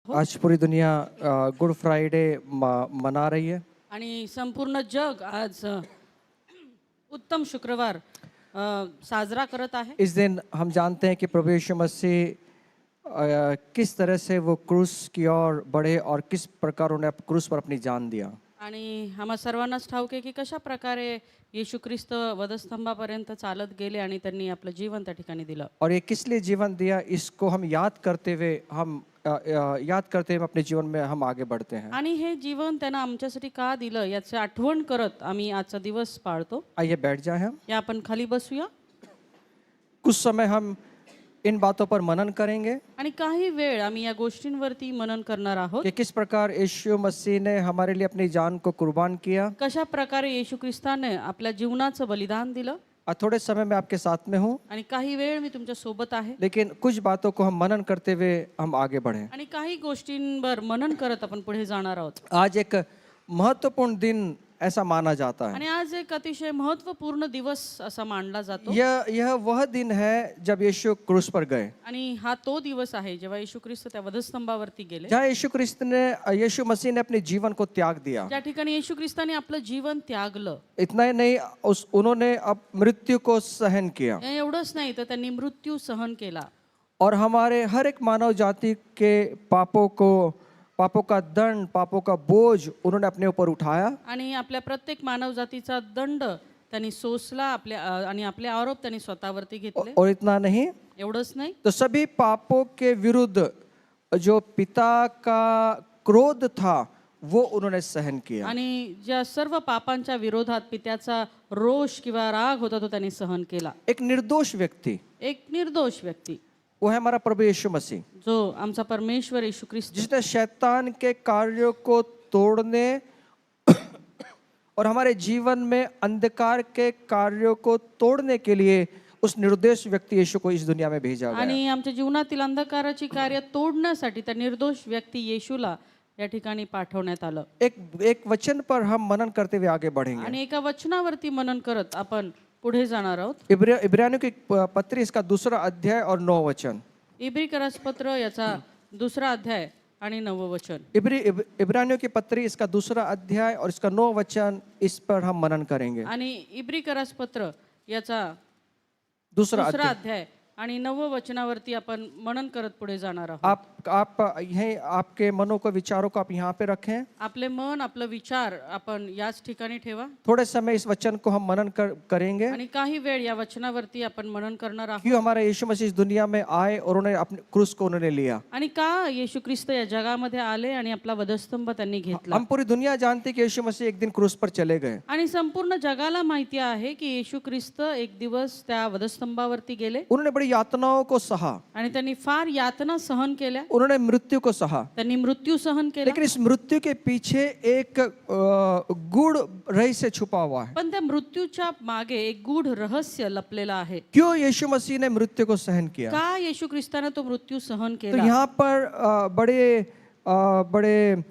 आज पूरी दुनिया good Friday मना रही है आणि संपूर्ण जग आज उत्तम शुक्रवार साजरा करत आहे. इस दिन हम जानते हैं कि प्रभु यीशु मसीह किस तरह से वो क्रूस की ओर बढ़े और किस प्रकार उन्हें क्रूस पर अपनी जान दिया. आणि आम्हा सर्वांनाच ठाऊक आहे की कशा प्रकारे येशू ख्रिस्त वधस्तंभापर्यंत चालत गेले आणि त्यांनी आपलं जीवन त्या ठिकाणी दिलं. और ये किस लिए जीवन दिया इसको हम याद करते हुए अपने जीवन में हम आगे बढ़ते हैं. आणि हे जीवन त्यानं आमच्यासाठी का दिलं याची आठवण करत आम्ही आजचा दिवस पाळतो. आइए बैठ जाएं हम. या आपण खाली बसूया. कुछ समय हम इन बातों पर मनन करेंगे आणि काही वेळ आम्ही या गोष्टींवरती मनन करणार आहोत कि किस प्रकार यीशु मसीह ने हमारे लिए अपनी जान को कुर्बान किया. कशा प्रकारे येशू ख्रिस्ताने आपल्या जीवनाचं बलिदान दिलं. थोड़े समय मैं आपके साथ में हूँ आणि काही वेळ मी तुमच्या सोबत आहे. लेकिन कुछ बातों को हम मनन करते हुए हम आगे बढ़े. आणि काही गोष्टींवर मनन करत आपण पुढे जाणार आहोत. आज एक महत्वपूर्ण दिन ऐसा माना जाता है. आणि आज एक अतिशय महत्त्वपूर्ण दिवस असा मानला जातो. यह वह दिन है जब यीशु क्रूस पर गए. आणि हा तो दिवस आहे जेव्हा येशू ख्रिस्त त्या वधस्तंभावरती गेले. जहाँ यीशु मसीह ने अपने जीवन को त्याग दिया. ज्या ठिकाणी येशू ख्रिस्ताने आपलं जीवन त्यागलं. इतना ही नहीं, उन्होंने अब मृत्यू को सहन किया एवढंच नाही तर त्यांनी मृत्यू सहन केला. और हमारे हर एक मानव जाति के पापों का दंड, पापों का बोझ उन्होंने अपने ऊपर उठाया. आणि आपल्या प्रत्येक मानव जातीचा दंड त्यांनी सोसला आणि आपले आरोप त्यांनी स्वतःवरती घेतले. और इतना नहीं, एवढंच नाही तो सभी पापों के विरुद्ध जो पिता का क्रोध था वो उन्होंने सहन किया. आणि ज्या सर्व पापांच्या विरोधात पित्याचा रोष किंवा राग होता तो त्यांनी सहन केला. एक निर्दोष व्यक्ति, एक निर्दोष व्यक्ती वो है हमारा प्रभु यीशु मसीह, जो आमचा परमेश्वर येशू ख्रिस्त, जिसने शैतान के कार्यों को तोड़ने और हमारे जीवन में अंधकार के कार्यों को तोड़ने के लिए उस निर्दोष व्यक्ति यीशु को इस दुनिया में भेजा गया. आणि आमच्या जीवनातील अंधकाराची कार्य तोडण्यासाठी त्या निर्दोष व्यक्ती येशूला या ठिकाणी पाठवण्यात आलं. एक वचन पर हम मनन करते हुए आगे बढ़ेंगे. आणि एका वचनावरती मनन करत आपण पुढे जाणार आहोत. इब्रानियों की पत्री इसका 2 अध्याय और 9 वचन. इब्री पत्र याचा 2 अध्याय आणि 9 वचन. इब्रानियों की पत्री इसका 2 अध्याय और इसका 9 वचन, इस पर हम मनन करेंगे. आणि इब्री पत्र याचा 2 अध्याय आणि 9 वचनावरती आपण मनन करत पुढे जाणार आहोत. आप यहीं आपके मनों को, विचारों को आप यहाँ पे रखें. आपले मन, आपलं विचार आपण याच ठिकाणी ठेवा. थोड़े समय इस वचन को हम मनन करेंगे. आणि काही वेळ या वचनावरती आपण मनन करणार आहोत. क्यों हमारा यीशु मसीह इस दुनिया में आए और उन्होंने अपने क्रूस को उन्होंने लिया. आणि का येशू ख्रिस्त या जगामध्ये आले आणि आपला वधस्तंभ त्यांनी घेतला. हम पूरी दुनिया जानती कि यीशु मसीह एक दिन क्रूस पर चले गए. आणि संपूर्ण जगाला माहिती आहे की येशू ख्रिस्त एक दिवस त्या वधस्तंभावरती गेले. उन्होंने बड़ी यातनाओं को सहा. आणि त्यांनी फार यातना सहन केल्या. उन्होंने मृत्यू को सहा. त्यांनी मृत्यू सहन केला. लेकिन इस मृत्यू के पीछे एक गूढ़ रहस्य छुपा हुआ है. पण त्या मृत्यूच्या मागे एक गूढ रहस्य लपलेला आहे. क्यों यीशु मसीह ने मृत्यू को सहन किया? का येशू ख्रिस्ताने तो मृत्यू सहन तो केला? यहाँ पर बड़े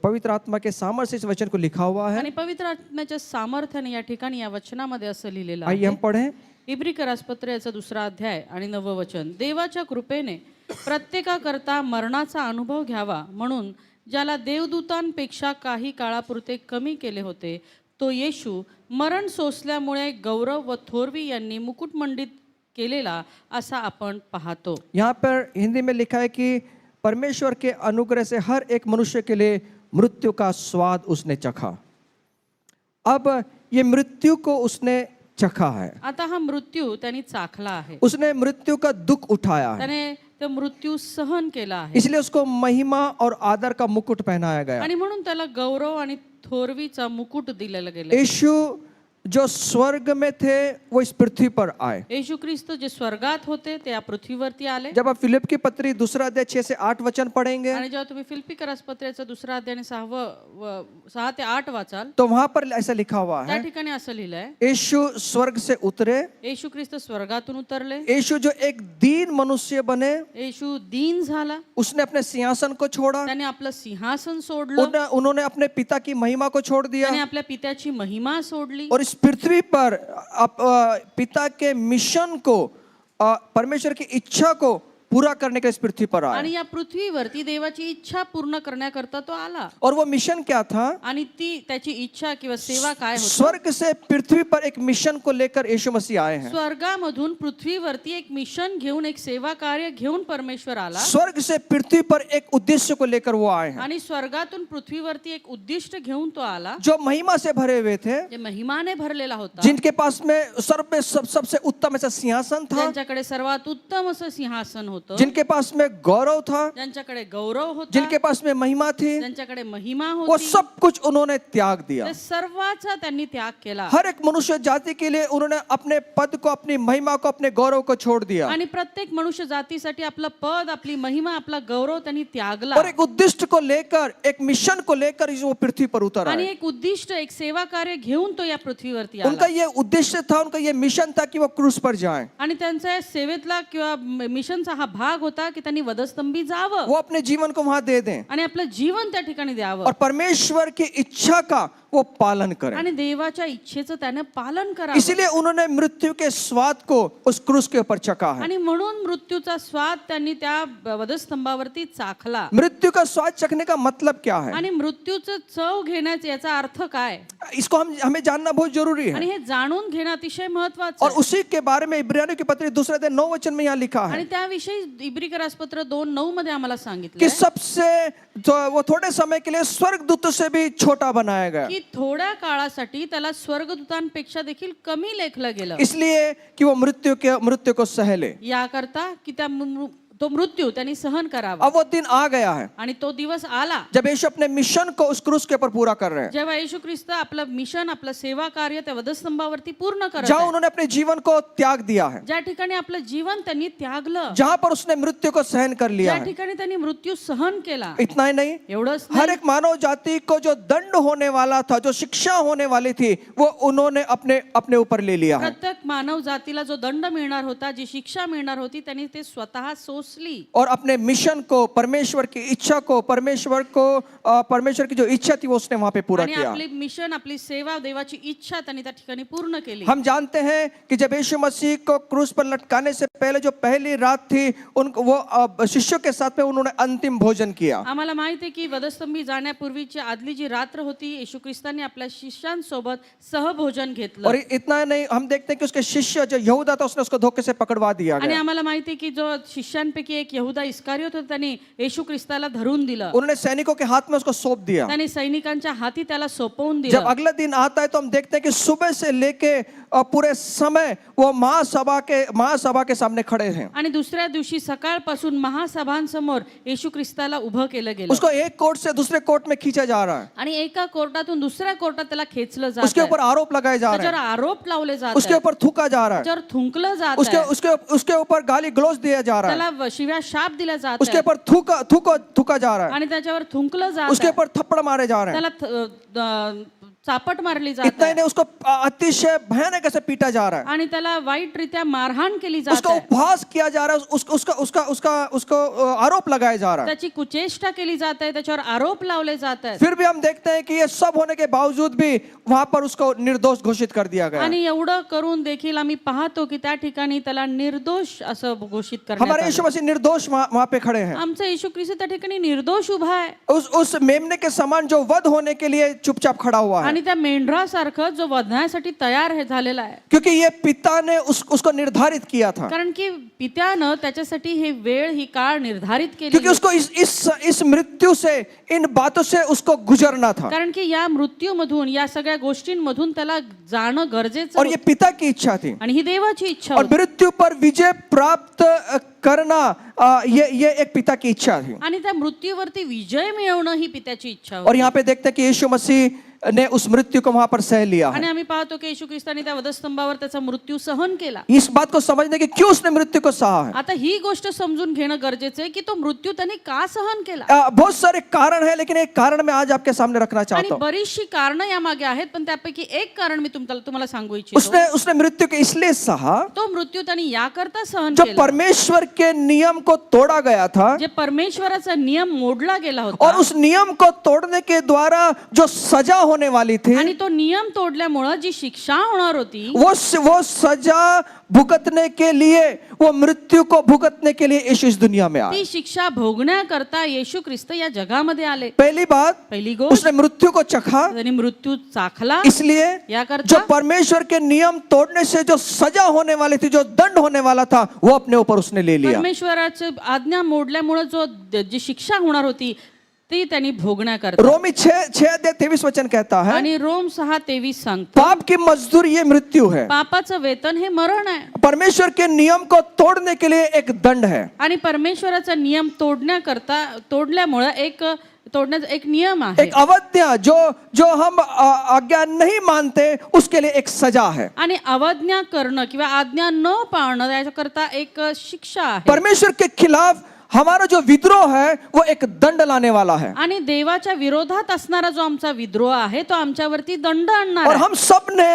पवित्र आत्मा के सामर्थ्य से इस वचन को लिखा हुआ है. आणि पवित्र आत्म्याच्या सामर्थ्याने या ठिकाणी या वचनामध्ये असं लिहिलेलं आइए हम आहे. पढ़ें. इब्री पत्र याचा 2 अध्याय आणि 9 वचन. देवाच्या कृपेने प्रत्येकाकरता मरणाचा अनुभव घ्यावा म्हणून ज्याला देवदूतांपेक्षा काही काळापुरते कमी केले होते तो येशू मरण सोसल्यामुळे गौरव व थोरवी यांनी मुकुटमंडित केलेला असा आपण पाहतो. यहाँ पर हिंदी में लिखा है कि परमेश्वर के अनुग्रह से हर एक मनुष्य के लिए मृत्यु का स्वाद उसने चखा. अब ये मृत्यु को उसने चखा है. आता हा मृत्यू त्यांनी चाखला आहे. उसने मृत्यु का दुख उठाया है. त्याने तो मृत्यू सहन केला आहे. इसलिए उसको महिमा और आदर का मुकुट पहनाया गया. आणि म्हणून त्याला गौरव आणि थोरवीचा मुकुट दिलेला गेला. यीशु जो स्वर्ग में थे वो इस पृथ्वी पर आए. येशू ख्रिस्त जे स्वर्गात होते ते या पृथ्वीवरती आले. जब आप फिलिप की पत्री 2 अध्याय 6 से 8 वचन पढ़ेंगे आणि जेव्हा तुम्ही फिलिप्पी पत्राचा 2 अध्याय आणि 6 ते 8 वाचाल तो वहां पर ऐसा लिखा हुआ त्या है, ठिकाणी असं लिहिलंय, यीशु स्वर्ग से उतरे. येशू ख्रिस्त स्वर्गातून उतरले. यीशु जो एक दीन मनुष्य बने, येशू दीन झाला. उसने अपने सिंहासन को छोड़ा. त्याने आपलं सिंहासन सोडलं. उन्होंने अपने पिता की महिमा को छोड़ दिया त्याने आपल्या पित्याची महिमा सोडली. और इस पृथ्वी पर पिता के मिशन को, परमेश्वर की इच्छा को पूरा करने के लिए इस पृथ्वी पर आया। आणि या पृथ्वीवरती देवाची इच्छा पूर्ण करण्याकरता तो आला. और वो मिशन क्या था? आणि ती त्याची इच्छा किंवा सेवा काय होती? स्वर्ग से पृथ्वी पर एक मिशन को लेकर यीशु मसीह आए हैं। स्वर्गामधून पृथ्वीवरती एक मिशन घेऊन, एक सेवा कार्य घेऊन परमेश्वर आला. स्वर्ग से पृथ्वी पर एक उद्देश्य को लेकर वो आए हैं, आणि स्वर्गातून पृथ्वीवरती एक उद्दिष्ट घेऊन तो आला, जो महिमा से भरे हुए थे, जे महिमाने भरलेला होता, जिनके पास में सबसे उत्तम ऐसा सिंहासन था, ज्यांच्याकडे सर्वात उत्तम असं सिंहासन होतं, जिनके पास में गौरव था, ज्यांच्याकडे गौरव होता, जिनके पास में महिमा थी, ज्यांच्याकडे महिमा वो होती, सब कुछ उन्होंने त्याग दिया। ते सर्वाचा त्यांनी त्याग केला. हर एक मनुष्य जाति के लिए उन्होंने अपने पद को, अपनी महिमा को, अपने गौरव को छोड़ दिया आणि प्रत्येक मनुष्य जातीसाठी आपलं पद, आपली महिमा, आपला गौरव त्यांनी त्यागला. और एक उद्दिष्ट को लेकर, एक मिशन को लेकर वो पृथ्वी पर उतर आणि आए। एक उद्दिष्ट, एक सेवा कार्य घेऊन तो या पृथ्वीवरती उनका आला. ये उद्देश्य था, उनका ये मिशन था कि वो क्रूस पर जाएं। आणि त्यांचा या सेवेतला किंवा मिशनचा हा भाग होता की त्यांनी वधस्तंभी जावं वो अपने जीवन को वहां दे दें आणि आपलं जीवन त्या ठिकाणी द्यावं और परमेश्वर की इच्छा का वो पालन करें। आणि देवाच्या इच्छेचं त्याने पालन करावं. इसीलिए उन्होंने मृत्यू के स्वाद को उस क्रूस के ऊपर चखा है। आणि म्हणून मृत्यूचा स्वाद त्यांनी त्या वधस्तंभावरती चाखला. मृत्यू का स्वाद चखने का मतलब क्या है? आणि मृत्यूचं चव घेण्याचा याचा अर्थ काय, इसको हमें जानना बहुत जरूरी है। आणि हे जाणून घेणं अतिशय महत्वाचं और आहे. उसी के बारे में इब्रानियों की पत्री 2 अध्याय 9 वचन में यहाँ लिखा है आणि त्याविषयी इब्रिकरासपत्र 2:9 मध्ये आम्हाला कि सांगितलं सबसे वो थोड़े समय के लिए स्वर्गदूतों से भी छोटा बनाया गया, की थोड्या काळासाठी त्याला स्वर्गदूतांपेक्षा देखील कमी लेखलं गेलं, इसलिए कि वो मृत्यू को सह ले। याकरता की तो मृत्यू त्यांनी सहन करावा. अब वो दिन आ गया है आणि तो दिवस आला जब यीशु अपने मिशन को उस क्रूस के ऊपर पूरा कर रहे हैं, जेव्हा येशू ख्रिस्त आपलं मिशन, आपलं सेवा कार्य त्या वधस्तंभावरती पूर्ण करत जहां आहे. उन्होंने अपने जीवन को त्याग दिया है, ज्या ठिकाणी आपलं जीवन त्यांनी त्यागलं, जहां पर उसने मृत्यु को सहन कर लिया ज्या है। ठिकाणी त्यांनी मृत्यू सहन केला. इतना ही नहीं, एवढंच हर नाही, एक मानव जाति को जो दंड होने वाला था, जो शिक्षा होने वाली थी, वो उन्होंने अपने ऊपर ले लिया है। प्रत्येक मानव जातीला जो दंड मिळणार होता, जी शिक्षा मिळणार होती, त्यांनी ते स्वतः सोसली और अपने मिशन को, परमेश्वर की इच्छा को, परमेश्वर की जो इच्छा थी वो उसने वहां पे पूरा आणि किया। आपली मिशन, आपली सेवा, देवाची इच्छा त्यांनी त्या ठिकाणी पूर्ण केली. हम जानते हैं कि जब यीशु मसीह को क्रूस पर लटकाने से पहले जो पहली रात थी, उनको वो शिष्यों के साथ में उन्होंने अंतिम भोजन किया। आम्हाला माहिती आहे की वधस्तंभी जाण्यापूर्वीची आदली जी रात्र होती, येशू ख्रिस्तांनी आपल्या शिष्यांसोबत सहभोजन घेतलं. और इतना नहीं, हम देखते हैं कि उसके शिष्य जो यहूदा था, उसने उसको धोखे से पकड़वा दिया आणि गया। आम्हाला माहिती आहे की जो शिष्यांपैकी एक यहूदा इस्कारियोत होता, त्यांनी येशू ख्रिस्ताला धरून दिलं, उन्होंने सैनिकों के हाथ में उसको सौंप दिया। त्यांनी सैनिकांच्या हाती त्याला सोपवून जब दिलं. अगला दिन आता है तो हम देखते हैं कि सुबह से लेके पूरे समय वो महासभा के सामने खड़े हैं। आणि दुसऱ्या दिवशी सकाळपासून महासभांसमोर येशू ख्रिस्ताला उभं केलं गेलं. उसको एक कोर्ट से दूसरे कोर्ट में खींचा जा रहा है, आणि एका कोर्टातून दुसऱ्या कोर्टात त्याला खेचलं जात उसके आहे. ऊपर आरोप लगाए जा रहे त्याच्यावर हैं, आरोप लावले जात उसके आहेत, ऊपर थूका जा रहा है, त्याच्यावर थुंकलं जात उसके आहे, उसके ऊपर गाली गलौज दिया जा रहा है, त्याला शिव्या शाप दिला जात उसके आहे, ऊपर थूका जा रहा है, आणि त्याच्यावर थुंकलं जात उसके आहे, ऊपर थप्पड़ मारे जा रहे हैं। त्याला चापट मारली जात इतना ही आहे, नहीं, उसको अतिशय भयानक ऐसे पीटा जा रहा है, आणि त्याला वाईटरित्या मारहाण केली जात उसका आहे, उपहास किया जा रहा है, उसको आरोप लगाया जा रहा है। त्याची कुचेष्टा केली जात आहे, त्याच्यावर आरोप लावले जात आहेत. फिर भी हम देखते हैं कि ये सब होने के बावजूद भी वहां पर उसको निर्दोष घोषित कर दिया गया। आणि एवढं करून देखील आम्ही पाहतो की त्या ठिकाणी त्याला निर्दोष असं घोषित करण्यात हमारे यीशु आलं. मसीह निर्दोष वहां पे खड़े हैं। आमचा येशू ख्रिस्त त्या ठिकाणी निर्दोष उभा आहे, उस मेमने के समान जो वध होने के लिए चुपचाप खड़ा हुआ है, आणि त्या मेंढरासारखं जो वधण्यासाठी तयार झालेला आहे. क्योंकि ये पिता ने उसको निर्धारित किया था, कारण की पित्यानं त्याच्यासाठी हे वेळ, ही काळ निर्धारित केली, क्योंकि उसको इस मृत्यू से, इन बातों से उसको गुजरना था, कारण की या मृत्यूमधून, या सगळ्या गोष्टींमधून त्याला जाणं गरजेचं और ये होतं. पिता की इच्छा थी। आणि ही देवाची इच्छा और होती. मृत्यू पर विजय प्राप्त करना ये एक पिता की इच्छा थी। आणि त्या मृत्यूवरती विजय मिळवणं ही पित्याची इच्छा और होती. यहाँ पे देखते हैं कि यीशु मसीह ने उस मृत्यु को वहां पर सह लिया आणि है। आम्ही पाहतो की येशू ख्रिस्ताने त्या वधस्तंभावर त्याचा मृत्यू सहन केला. इस बात को समझने की क्यों उसने मृत्यू को सहा है। आता ही गोष्ट समजून घेणं गरजेचं आहे की तो मृत्यू त्याने का सहन केला. बहुत सारे कारण है, लेकिन एक कारण मैं आज आपके सामने रखना आणि चाहता हूँ। बरीचशी कारणं यामागे आहेत, पण त्यापैकी एक कारण मी तुम्हाला सांगू इच्छितो. उसने मृत्यू को इसलिए सहा, तो मृत्यू त्याने याकरता सहन जो केला, परमेश्वर के नियम को तोड़ा गया था, जे परमेश्वराचा नियम मोडला गेला होता, और उस नियम को तोड़ने के द्वारा जो सजा होने वाली थी, आणि तो नियम तोडल्यामुळं जी शिक्षा होणार होती वो सजा भुगतने के लिए, वो मृत्यु को भुगतने के लिए यीशु इस दुनिया में आए। ती शिक्षा भोगण्याकरता येशू ख्रिस्त या जगामध्ये आले। पहली बात, पहिली गोष्ट, उसने मृत्यु को चखा, त्यांनी मृत्यू चाखला। इसलिए याकरता जो परमेश्वर के नियम तोड़ने से जो सजा होने वाली थी, जो दंड होने वाला था, वो अपने ऊपर उसने ले लिया। परमेश्वराची आज्ञा मोडल्यामुळे जो जी शिक्षा होणार होती ती त्यांनी भोगण्याकरता। रोमी 6:23 कहता है, आणि रोम 6:23 सांगतो, पाप की मजदूरी ये मृत्यु है, पापाचं वेतन हे मरण आहे। परमेश्वर के नियम को तोड़ने के लिए एक दंड है। आणि परमेश्वराचा नियम तोडल्यामुळे तोडण्याचा एक नियम आहे। एक अवज्ञा, जो हम आज्ञा नहीं मानते, उसके लिए एक सजा है। आणि अवज्ञा करणं किंवा आज्ञा न पाळणं याच्याकरता एक शिक्षा आहे। परमेश्वर के खिलाफ हमारा जो विद्रोह है वो एक दंड लाने वाला है, आणि देवाच्या विरोधात असणारा जो आमचा विद्रोह आहे तो आमच्यावरती दंड आणणार और आहे। हम सब ने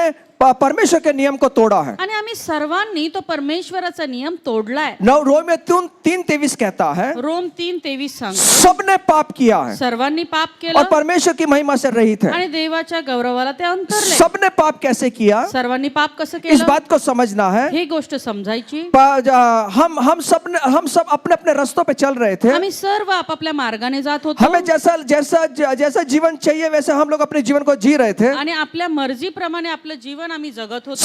परमेश्वर के नियम को तोड़ा है। आणि आम्ही सर्वांनी तो परमेश्वराचा नियम तोडलाय। रोमियो 3:23 कहता है, रोम 3:23 सांगतो, सबने पाप किया है सर्वांनी पाप और केलं परमेश्वर की महिमा से रहित है। आणि देवाच्या गौरवाला ते अंतरले। सबने पाप कैसे किया, सर्वांनी पाप कसं इस केलं बात को समझना है। ही गोष्ट समजायची। हम सब अपने अपने रास्तों पे चल रहे थे। आम्ही सर्व आपापल्या मार्गाने जात होतो हमें जैसा जीवन चाहिए वैसे हम लोग अपने जीवन को जी रहे थे। आणि आपल्या मर्जीप्रमाणे आपलं जीवन आम्ही जगत होतो।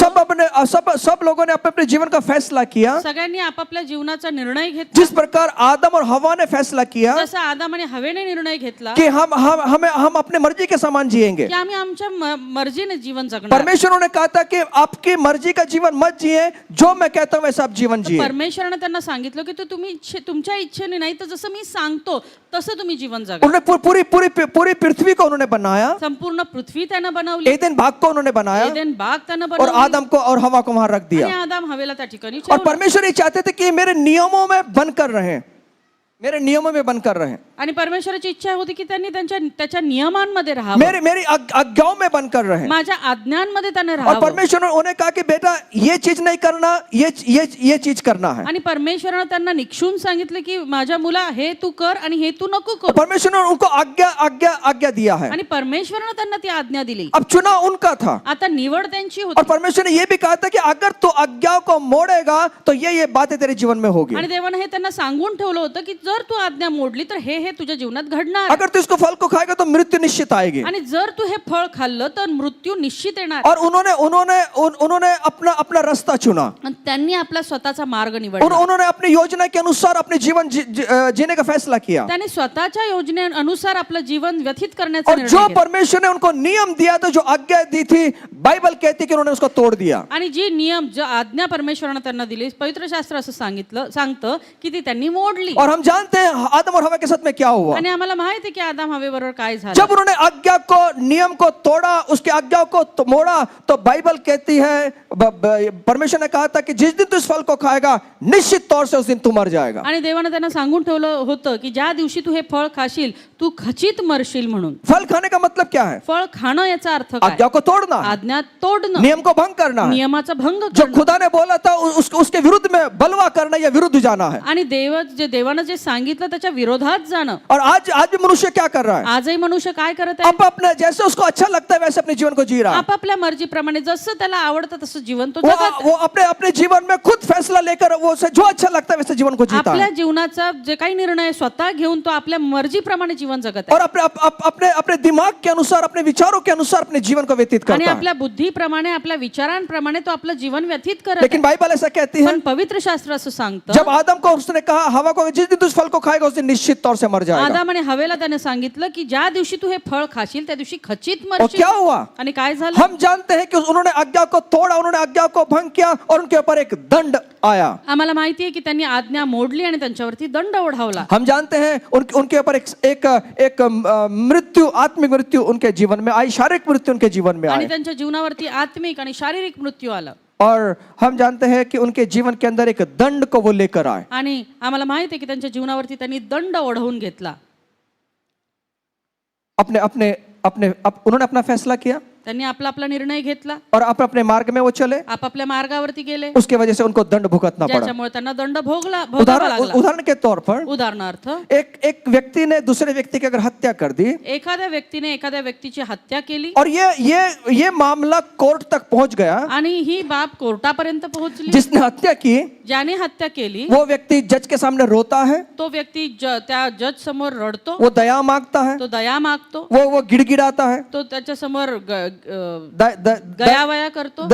सब लोगों ने अपने जीवन का फैसला किया, सगळ्यांनी आपापल्या जीवनाचा निर्णय घेतला। जिस प्रकार आदम और हवा ने फैसला किया जसा आदम आणि हवेने निर्णय घेतला कि हम अपने मर्जी के समान जिएंगे। की आम्ही आमच्या मर्जीने जीवन जगणार। परमेश्वर ने कहा था कि आपकी मर्जी का जीवन मत जिए, जो मैं कहता हूं वैसा आप जीवन जिए। परमेश्वराने त्यांना सांगितलं की तुम्ही तुमच्या इच्छेने नाही तर जसं मी सांगतो तसं तुम्ही जीवन जगा। उन्होंने पूरी पृथ्वी को उन्होंने बनाया, संपूर्ण पृथ्वी त्यानं बनवली, एदेन बाग को उन्होंने बनाया, एदेन बाग त्यानं और बनवली, आदम को और हवा को वहां रख दिया। आणि आदम हवेला त्या ठिकाणी और ठेवलं। परमेश्वर ये चाहते थे कि मेरे नियमों में बनकर रहें, मेरे नियमों में बनकर रहें, आणि परमेश्वराची इच्छा होती की त्यांनी त्याच्या नियमांमध्ये राहावं, मेरी आज्ञाओं में बनकर रहें। माझ्या आज्ञांमध्ये त्याने और राहावं। परमेश्वर ने उन्हें कहा कि बेटा ये चीज नहीं करना, ये चीज करना है। आणि परमेश्वराने त्यांना निक्षून सांगितलं की माझ्या मुला हे तू कर आणि हे तू नको कर। परमेश्वर ने उनको आज्ञा दिया है। आणि परमेश्वराने त्यांना ती आज्ञा दिली। अब चुनाव उनका था, आता निवड त्यांची और होती। परमेश्वर ने ये भी कहा था कि अगर तू आज्ञाओं को मोड़ेगा तो ये बातें तेरे जीवन में होगी। आणि देवाने हे त्यांना सांगून ठेवलं होतं की जर तू आज्ञा मोडली तर हे तुझ्या जीवनात घडणार। अगर तू इसको फल को खाएगा तो मृत्यू निश्चित आएगी। आणि जर तू हे फळ खाल्लं तर मृत्यू निश्चित येणार। और उन्होंने अपना रास्ता चुना, आणि त्यांनी आपला स्वतःचा मार्ग निवडला। उन्होंने अपनी योजना के अनुसार अपने जीवन जीने का फैसला किया। त्यांनी स्वतःच्या योजनेनुसार आपलं जीवन व्यतीत करण्याचा और निर्णय जो घेतला। परमेश्वर ने उनको नियम दिया था, जो आज्ञा दी थी, बाइबल कहती कि उन्होंने उसको तोड़ दिया। आणि जी नियम जो आज्ञा परमेश्वराने त्यांना दिली, पवित्र शास्त्र असं सांगतं की ती त्यांनी मोडली। और हम जानते हैं आदम और हवा के साथ में क्या हुआ। आणि आम्हाला माहिती आहे की आदम हवेबरोबर काय झालं। जब उन्होंने आज्ञा को, नियम को तोड़ा, उसकी आज्ञा को मोड़ा, तो बाइबल कहती है, परमेश्वर ने कहा था कि जिस दिन तू इस फल को खाएगा निश्चित तौर से उस दिन तू मर जाएगा। आणि देवाने त्यांना सांगून ठेवलं होतं की ज्या दिवशी तू हे फळ खाशील तू खचित मरशील म्हणून। फल खाने का मतलब क्या है? फळ खाणं याचा अर्थ काय? आज्ञा को तोड़ना, आज्ञा तोडणं, नियम को भंग करना, नियमाचा भंग जो करणं। खुदा ने बोला था उसके विरुद्ध में बलवा करना या विरुद्ध जाना है। आणि देवानं जे सांगितलं त्याच्या विरोधात जाणं। और आज भी मनुष्य क्या कर रहा है? आजही मनुष्य काय करत आहे? अपने जैसे उसको अच्छा लगता है वैसे अपने जीवन को जी रहा है। आपापल्या मर्जीप्रमाणे जसं त्याला आवडतं तसं जीवन तो वो जगत आहे। वो अपने जीवन में खुद फैसला लेकर वो जो अच्छा लगता है वैसे जीवन को जीता आपल्या है। जीवनाचा जे काही निर्णय स्वतः घेऊन तो आपल्या मर्जीप्रमाणे जीवन जगत आहे। और अपने दिमाग के अनुसार, अपने विचारों के अनुसार अपने जीवन को व्यतीत आणि करता है। आपल्या बुद्धीप्रमाणे आपल्या विचारांप्रमाणे तो आपलं जीवन व्यतीत करत लेकिन आहे। बाइबल ऐसा कहती है, पण पवित्र शास्त्र असं सांगतं, जब आदम को उसने कहा हवा को जिस दिन तू इस फल को खाएगा उस दिन निश्चित तौर से मर जाएगा। आदम आणि हवेला त्याने सांगितलं की ज्या दिवशी तू हे फळ खाशील त्या दिवशी खचित और मरशील। क्या हुआ? आणि काय झालं? हम जानते हैं कि उन्होंने आज्ञा को तोड़ा, उन्होंने आज्ञा को भंग किया और उनके ऊपर एक दंड आया। आम्हाला माहिती आहे की त्यांनी आज्ञा मोडली आणि त्यांच्यावरती दंड ओढावला। हम जानते हैं उनके ऊपर एक मृत्यू, आत्मिक मृत्यू उनके जीवन में आई, शारीरिक मृत्यु उनके जीवन में आणि आई। त्यांच्या जीवनावरती आत्मिक आणि शारीरिक मृत्यू आला। और हम जानते हैं कि उनके जीवन के अंदर एक दंड को वो लेकर आए। आणि आम्हाला माहिती आहे की त्यांच्या जीवनावरती त्यांनी दंड ओढवून घेतला। उन्होंने अपना फैसला किया। त्यांनी आपला आपला निर्णय घेतला, और अपने अपने मार्ग में वो चले, आपापल्या मार्गावरती गेले, उसके वजह से उनको दंड भुगतना पड़ा। ज्याच्यामुळे त्यांना दंड भोगावा लागला. उदाहरण के तौर पर उदाहरणार्थ, एक व्यक्ति ने दूसरे व्यक्ति की अगर हत्या कर दी एखाद्या व्यक्तीने एखाद्या व्यक्तीची हत्या केली और ये मामला कोर्ट तक पहुंच गया, आणि ही बाब कोर्टापर्यंत पोहोचली. जिसने हत्या की ज्याने हत्या केली वो व्यक्ति जज के सामने रोता है, तो व्यक्ति त्या जज समोर रडतो, वो दया मांगता है, तो दया मागतो, वो गिड़गिड़ाता है, तो त्याच्या समोर दया गयावया करतो,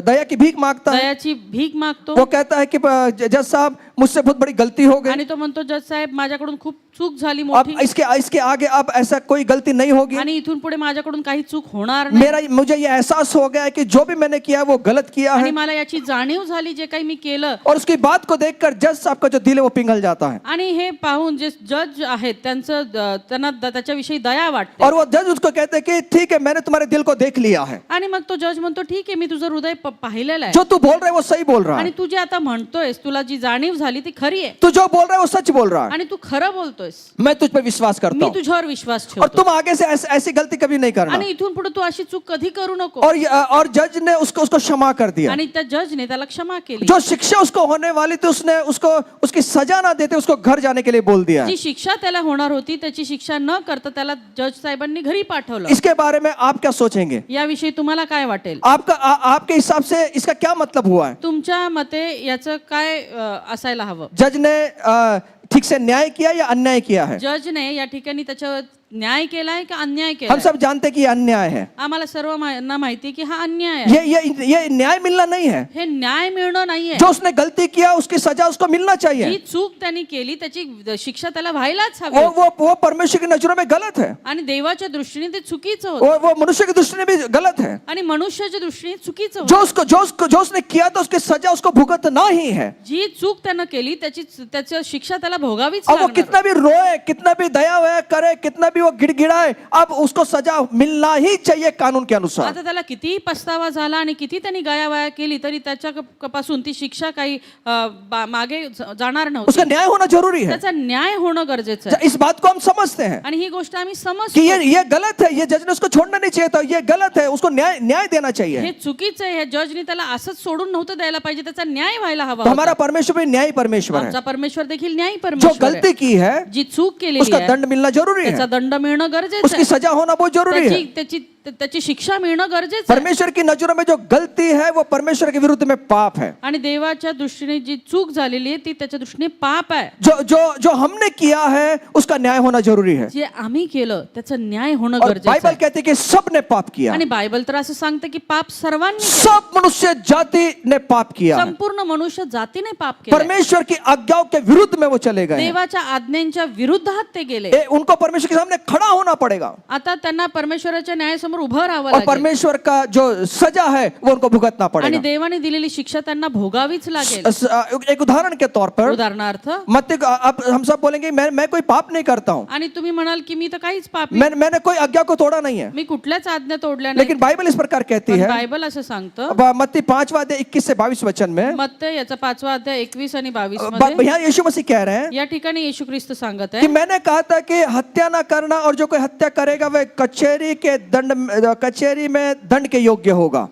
दया की भीख मांगता है। दयाची भीक मागतो वो कहता है कि जज साहब मुझसे बहुत बड़ी गलती हो गई, आणि तो म्हणतो जज साहेब माझ्याकडून खूप चूक झाली अब मोठी इसके आगे अब ऐसा कोई गलती नहीं होगी। आणि इथून पुढे माझ्याकडून काही चूक होणार नाही मुझे ये एहसास हो गया है कि जो भी मैंने किया वो गलत किया आणि है, मला याची जाणीव झाली जे काही मी केलं. और उसकी बात को देखकर जज साहब का जो दिल है वो पिघल जाता है, आणि हे पाहून जे जज आहेत त्यांना त्याच्याविषयी दया वाटते. और वो जज उसको कहते हैं कि ठीक है मैंने तुम्हारे दिल को देख लिया है, आणि मग तो जज म्हणतो ठीक आहे मी तुझं हृदय पाहिलेलं आहे जो तू बोल रहा है वो सही बोल रहा आणि है, तू जे आता म्हणतोयस तुला जी जाणीव झाली ती खरी आहे तू जो बोल रहा है वो सच बोल रहा है, आणि तू खरं बोलतोयस, मैं तुझ पे विश्वास करता मी हूँ, तुझ्यावर विश्वास और ठेवतो तुम आगे से ऐसी गलती कभी नहीं करना। आणि इथून पुढे तू अशी चूक कधी करू नको. और जज ने उसको क्षमा कर दिया, आणि त्या जजने त्याला क्षमा केली. जो शिक्षा उसको होने वाली थी उसने उसको उसकी सजा ना देते उसको घर जाने के लिए बोल दिया। जी शिक्षा त्याला होणार होती त्याची शिक्षा न करता त्याला जज साहेबांनी घरी पाठवलं. इसके बारे में आप क्या सोचेंगे? याविषयी तुम्हाला काय वाटेल? आपके हिसाब से इसका क्या मतलब हुआ है? तुमच्या मते याचं काय असायला हवं? जज ने ठीक से न्याय किया या अन्याय किया है? जजने या ठिकाणी त्याच्यावर न्याय केलाय का अन्याय केलाय? हम सब जानते हैं कि ये अन्याय है, आम्हाला सर्वांना माहिती की हा अन्याय आहे. ये न्याय मिलना नहीं है। हे न्याय मिळणं नाहीये. जो उसने गलती किया उसकी सजा उसको मिलना जी चाहिए, चूक त्यांनी केली त्याची शिक्षा त्याला व्हायलाच हवी. वो परमेश्वर की नजरों में गलत है, आणि देवाच्या दृष्टीने ते चुकीचं होतं वो मनुष्य की दृष्टि में भी गलत है। आणि मनुष्याच्या दृष्टीने चुकीचं होतं. जो उसने किया था उसकी सजा उसको भुगतना ही है। जी चूक त्यानं केली त्याची शिक्षा त्याला भोगावीच अब वो लागणार. कितना भी रोए, कितना भी दया वया करे, कितना भी वो गिड़गिड़ाए, अब उसको सजा मिलना ही चाहिए कानून के अनुसार। आता त्याला कितीही पस्तावा झाला आणि किती त्यांनी गायावाया केली तरी त्याच्यापासून ती शिक्षा काही मागे जाणार नव्हती. उसका न्याय होना जरूरी है, त्याचा न्याय होणं गरजेचं आहे. इस बात को हम समझते हैं आणि ही गोष्ट आम्ही कि समजतो ये गलत है, ये जज ने उसको छोड़ना नहीं चाहिए था, ये गलत है, उसको न्याय देना हे चाहिए। चुकीचं आहे. हे जजनी त्याला असंच सोडून नव्हतं द्यायला पाहिजे, त्याचा न्याय व्हायला हवा तो होता. हमारा परमेश्वर भी न्याय परमेश्वर है, आमचा परमेश्वर देखील न्याय जो परमेश्वर आहे. गलती की है जी चूक केलेली उसका आहे दंड मिलना जरूरी त्याचा है, दंड मिळणं गरजेचं उसकी आहे. सजा होना बहुत जरूरी है। त्याची शिक्षा मिळणं गरजेचं आहे. परमेश्वर की नजरों में जो गलती है वो परमेश्वर के विरुद्ध में पाप है, आणि देवाच्या दृष्टीने जी चूक झालेली आहे ती त्याच्या दृष्टीने पाप आहे. जो हमने किया है उसका न्याय होना जरूरी है। जे आम्ही केलं त्याचं न्याय होणं और गरजेचं बाइबल आहे. कहती है कि सबने पाप किया, आणि बायबल तर असं सांगतं की पाप सर्वांनी केलं. सब मनुष्य जाति ने पाप किया है। संपूर्ण मनुष्य जातीने पाप केलं. परमेश्वर की आज्ञाओं के विरुद्ध में वो चले गए हैं। देवाच्या आज्ञांच्या विरुद्धात ते गेले. उनको परमेश्वर के सामने खड़ा होना पड़ेगा, आता त्यांना परमेश्वराच्या न्यायासमोर उभं राहावं और लागेल परमेश्वर का जो सजा है वो उनको भुगतना आणि पड़ेगा। देवाने दिलेली शिक्षा त्यांना भोगावीच लागेल. एक उदाहरण के तौर पर उदाहरणार्थ, मत्ती अब हम सब बोलेंगे मैं कोई पाप नहीं करता हूँ, आणि तुम्ही म्हणाल की मी तर काहीच पाप मैंने कोई आज्ञा को तोड़ा नहीं है, मी कुठल्याच आज्ञा तोडल्या नाही. लेकिन बाइबल इस प्रकार कहती पण है, बायबल असं सांगतं, अब मत्ती 5वां अध्याय 21 से 22 वचन में, मत्ते याचा 5वा अध्याय 21 आणि 22 मध्ये यहाँ यीशु मसीह कह रहे हैं या ठिकाणी येशू ख्रिस्त सांगत कि आहे मैंने कहा था कि हत्या ना करना, और जो कोई हत्या करेगा वह कचहरी में दंड के योग्य होगा।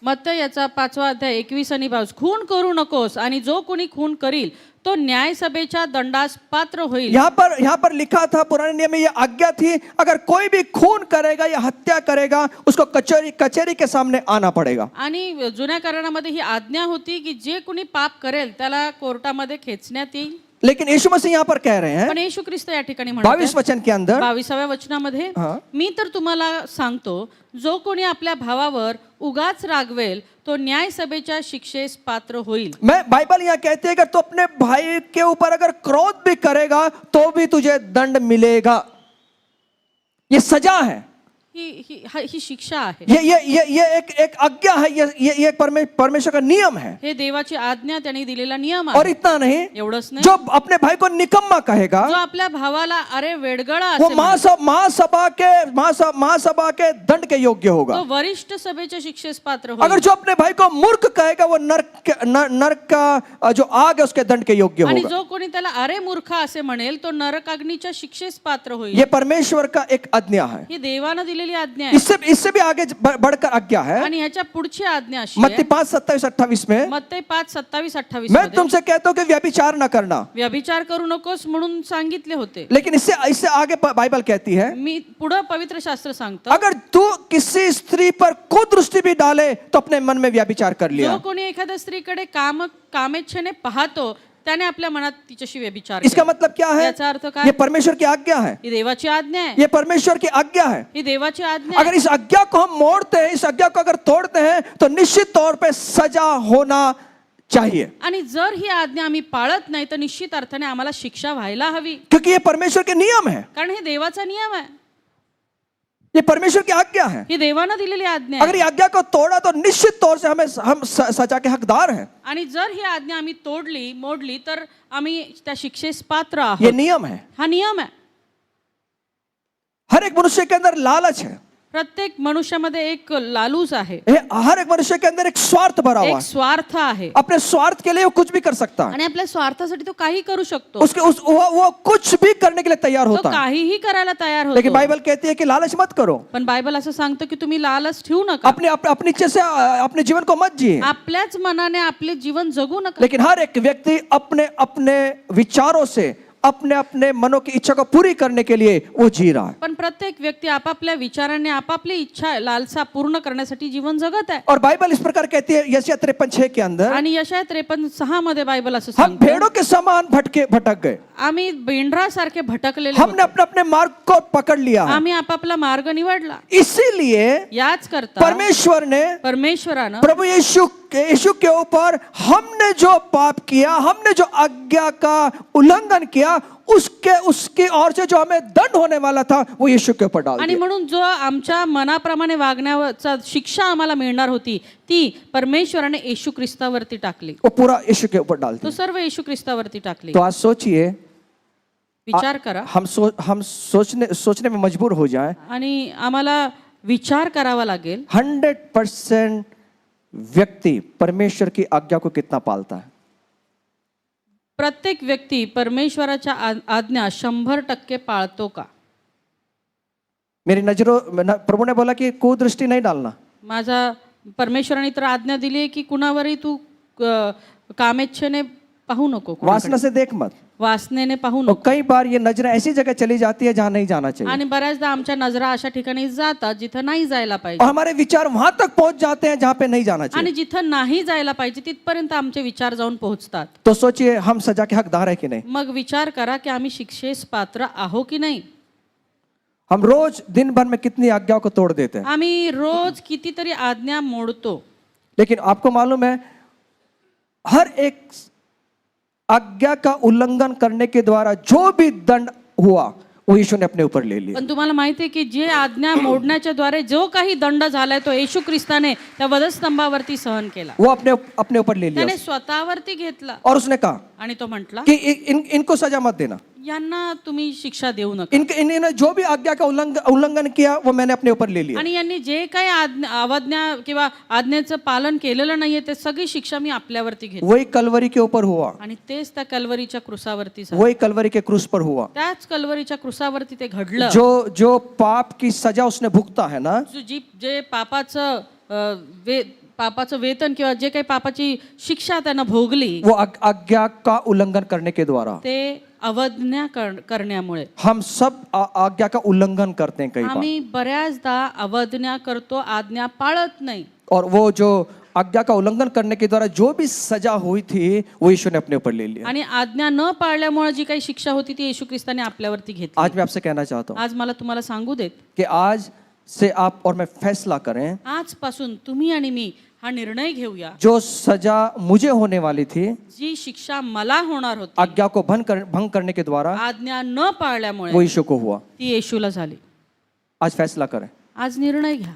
मत्ते याचा 5वा अध्याय 21 आणि 22, खून करू नकोस आणि जो कोणी खून करील तो न्यायसभेच्या दंडास पात्र होईल. यहाँ पर लिखा था, पुराने नियम में ये आज्ञा थी, अगर कोई भी खून करेगा या हत्या करेगा उसको कचहरी के सामने आना पड़ेगा। आणि जुन्या करारामध्ये ही आज्ञा होती की जे कोणी पाप करेल त्याला कोर्टामध्ये खेचण्यात येईल. लेकिन यीशु मसीह यहाँ पर कह रहे हैं पण येशू ख्रिस्त या ठिकाणी म्हणतात 22 वचन के अंदर, 22व्या वचनामध्ये, हाँ. मी तर तुम्हाला सांगतो जो कोणी आपल्या भावावर उगाच रागवेल तो न्यायसभेच्या शिक्षेस पात्र होईल. मैं बाइबल यहाँ कहती है कि तो अपने भाई के ऊपर अगर क्रोध भी करेगा तो भी तुझे दंड मिलेगा। ये सजा है, ही शिक्षा आहे. ये एक आज्ञा है, ये एक परमेश्वर का नियम है। हे देवाची आज्ञा त्यांनी दिलेला नियम आहे. और इतना नहीं, एवढंच नाही, जो अपने भाई को निकम्मा कहेगा जो आपल्या भावाला अरे वेडगळा वो असे म्हणेल, महासभा के दंड के योग्य होगा। तो वरिष्ठ सभेच्या शिक्षेस पात्र अगर होईल. जो अपने भाई को मूर्ख कहेगा वो नरक का जो आग है उसके दंड के योग्य आणि होगा। जो कोणी त्याला अरे मूर्ख असे म्हणेल तो नरकाग्नीच्या शिक्षेस पात्र होईल. ये परमेश्वर का एक आज्ञा है। ही देवानं दिलेली दिलेली आज्ञा आहे इससे भी आगे बढ़कर आज्ञा है। आणि ह्याच्या पुढची आज्ञा अशी मत्ती आहे 5:27-28 में, मत्ते 5:27-28 मैं मध्ये तुमसे कहता हूं कि व्यभिचार न करना, व्यभिचार करू नकोस म्हणून सांगितले होते. लेकिन इससे आगे बाइबल कहती है, मी पुढे पवित्र शास्त्र सांगतं, अगर तू किसी स्त्री पर कुदृष्टि भी डाले तो अपने मन में व्यभिचार कर लिया। जो कोणी एखाद्या स्त्रीकडे कामेच्छेने पाहतो त्याने आपल्या मनात तिच्याशी व्यभिचार इसका केला. मतलब क्या है? याचा अर्थ काय? ये परमेश्वर की आज्ञा है, ही देवाची आज्ञा आहे, ये परमेश्वर की आज्ञा है। ही देवाची आज्ञा आहे. अगर इस आज्ञा को हम मोड़ते हैं, इस आज्ञा को अगर तोड़ते हैं, तो निश्चित तौर पे सजा होना चाहिए, आणि जर ही आज्ञा आम्ही पाळत नाही तर निश्चित अर्थाने आम्हाला शिक्षा व्हायला हवी, क्योंकि ये परमेश्वर के नियम है, कारण हे देवाचा नियम आहे, ये परमेश्वर की आज्ञा है। ही देवानं दिलेली आज्ञा अगर आहे. ये आज्ञा को तोड़ा तो निश्चित तौर से हम सजा के हकदार हैं। आणि जर ही आज्ञा आम्ही मोडली तर आम्ही त्या शिक्षेस पात्र ये आहोत. नियम है। हा नियम आहे. हर एक मनुष्य के अंदर लालच है, प्रत्येक मनुष्यामध्ये एक लालूच आहे, हर एक मनुष्य के अंदर एक स्वार्थ भरा हुआ एक है। स्वार्थ आहे अपने स्वार्थ के लिए वो कुछ भी कर सकता है, आणि आपल्या स्वार्थासाठी तो काही करू शकतो, उसके वो कुछ भी करने के लिए तैयार तो होता है। काहीही करायला तयार लेकिन होतो. बाइबल कहती है कि लालच मत करो, पण बायबल असं सांगतं की तुम्ही लालच ठेवू नका, अपनी इच्छा से अपने जीवन को मत जिए। आपल्याच मनाने आपले जीवन जगू नका. लेकिन हर एक व्यक्ति अपने अपने विचारों से अपने अपने मनों की इच्छा को पूरी करने के लिए वो जी रहा है। पण प्रत्येक व्यक्ती आपापल्या विचाराने आपापली इच्छा लालसा पूर्ण करण्यासाठी जीवन जगत आहे. और बाइबल इस प्रकार कहती है यशायाह 53:6 के अंदर, आणि यशाया 53:6 मध्ये बायबल असं हम सांगतं, भेड़ों के समान भटक गए, आम्ही बेंढरासारखे भटकलेले हमने होतो. अपने अपने मार्ग को पकड़ लिया है। आम्ही आपापला मार्ग निवडला. इसीलिए याच करता परमेश्वर ने परमेश्वरानं प्रभु यीशु के ऊपर हमने जो पाप किया, हमने जो आज्ञा का उल्लंघन किया, उसकी ओर से जो हमें दंड होने वाला था वो यीशु के ऊपर डाल आणि दिया। म्हणून जो आमच्या मनाप्रमाणे वागण्याचा शिक्षा आम्हाला मिळणार होती ती परमेश्वराने येशू ख्रिस्तावरती टाकली. वो पूरा यीशु के ऊपर डाल तो दिया। सर्व येशू ख्रिस्तावरती टाकली. तो आज सोचिए, विचार करा हम सोचने में मजबूर हो जाएं, आणि आम्हाला विचार करावा लागेल 100% व्यक्ति परमेश्वर की आज्ञा को कितना पालता है। प्रत्येक व्यक्ती परमेश्वराच्या आज्ञा 100% पाळतो का. मेरी नजरों प्रभु ने बोला कि कुदृष्टि नहीं डालना, माझा परमेश्वराने तर आज्ञा दिली आहे की कुणावरही तू कामेच्छेने पाहू नको, वासना से देख मत। वासनेने पाहू और नको. कई बार ये नजरें ऐसी जगह चली जाती है जहां नहीं जाना चाहिए, आणि बऱ्याचदा आमच्या नजरा अशा ठिकाणी जातात जिथं नाही जायला और पाहिजे, हमारे विचार वहां तक पहुंच जाते हैं जहां पे नहीं जाना चाहिए। आणि जिथं नाही जायला पाहिजे तिथपर्यंत आमचे विचार जाऊन पोहोचतात. तो सोचिए, हम सजा के हकदार है कि नहीं। मग विचार करा की आम्ही शिक्षेस पात्र आहो की नाही. हम रोज दिन भर में कितनी आज्ञाओं को तोड़ देते हैं, आम्ही रोज कितीतरी आज्ञा मोडतो. लेकिन आपको मालूम है हर एक आज्ञा का उल्लंघन करने के द्वारा जो भी दंड हुआ वो यीशु ने अपने ऊपर ले लिया। पण तुम्हाला माहिती आहे की जे आज्ञा मोडण्याच्या द्वारे जो काही दंड झालाय तो येशू ख्रिस्ताने त्या वधस्तंभावरती सहन केला. वो अपने ऊपर ले लिया त्याने स्वतःवरती घेतला और उसने कहा आणि तो म्हटला कि इनको सजा मत देना, यांना तुम्ही शिक्षा देऊ नका. इन्होंने जो भी आज्ञा का उल्लंघन किया वो मैंने अपने ऊपर ले लिया। आणि यांनी जे काही अवज्ञा किंवा आज्ञेचं पालन केलेलं नाहीये ते सगळी शिक्षा मी आपल्यावरती घेतली. वही कलवरी के ऊपर हुआ, आणि तेच त्या कल्वरीच्या क्रूसावरती झालं. वही कलवरी के क्रूस पर हुआ। त्याच कल्वरीच्या क्रूसावरती ते घडलं. जो पाप की सजा उसने भुगता है ना, जे पापाचं वेतन किंवा जे काही पापाची शिक्षा त्यानं भोगली वो आज्ञा का उल्लंघन करने के द्वारा, ते अवज्ञा करण्यामुळे. हम सब आज्ञा का उल्लंघन करते हैं कई बार, आम्ही बऱ्याचदा अवज्ञा करतो, आज्ञा पाळत नाही. और वो जो आज्ञा का उल्लंघन करने के द्वारा जो भी सजा हुई थी वो यीशु ने अपने ऊपर ले लिया। आणि आज्ञा न पाळल्यामुळे जी काही शिक्षा होती ती येशू ख्रिस्ताने आपल्यावरती घेतली. आज मैं आपसे कहना चाहता हूँ आज मला तुम्हाला सांगू देत कि आज से आप और मैं फैसला करें, आजपासून तुम्ही आणि मी हा निर्णय घेऊया, जो सजा मुझे होने वाली थी जी शिक्षा मला होणार होती आज्ञा को भंग करने के द्वारा आज्ञा न पाळल्यामुळे वो यीशु को हुआ। ती येशूला झाली. आज फैसला करें। आज निर्णय घ्या.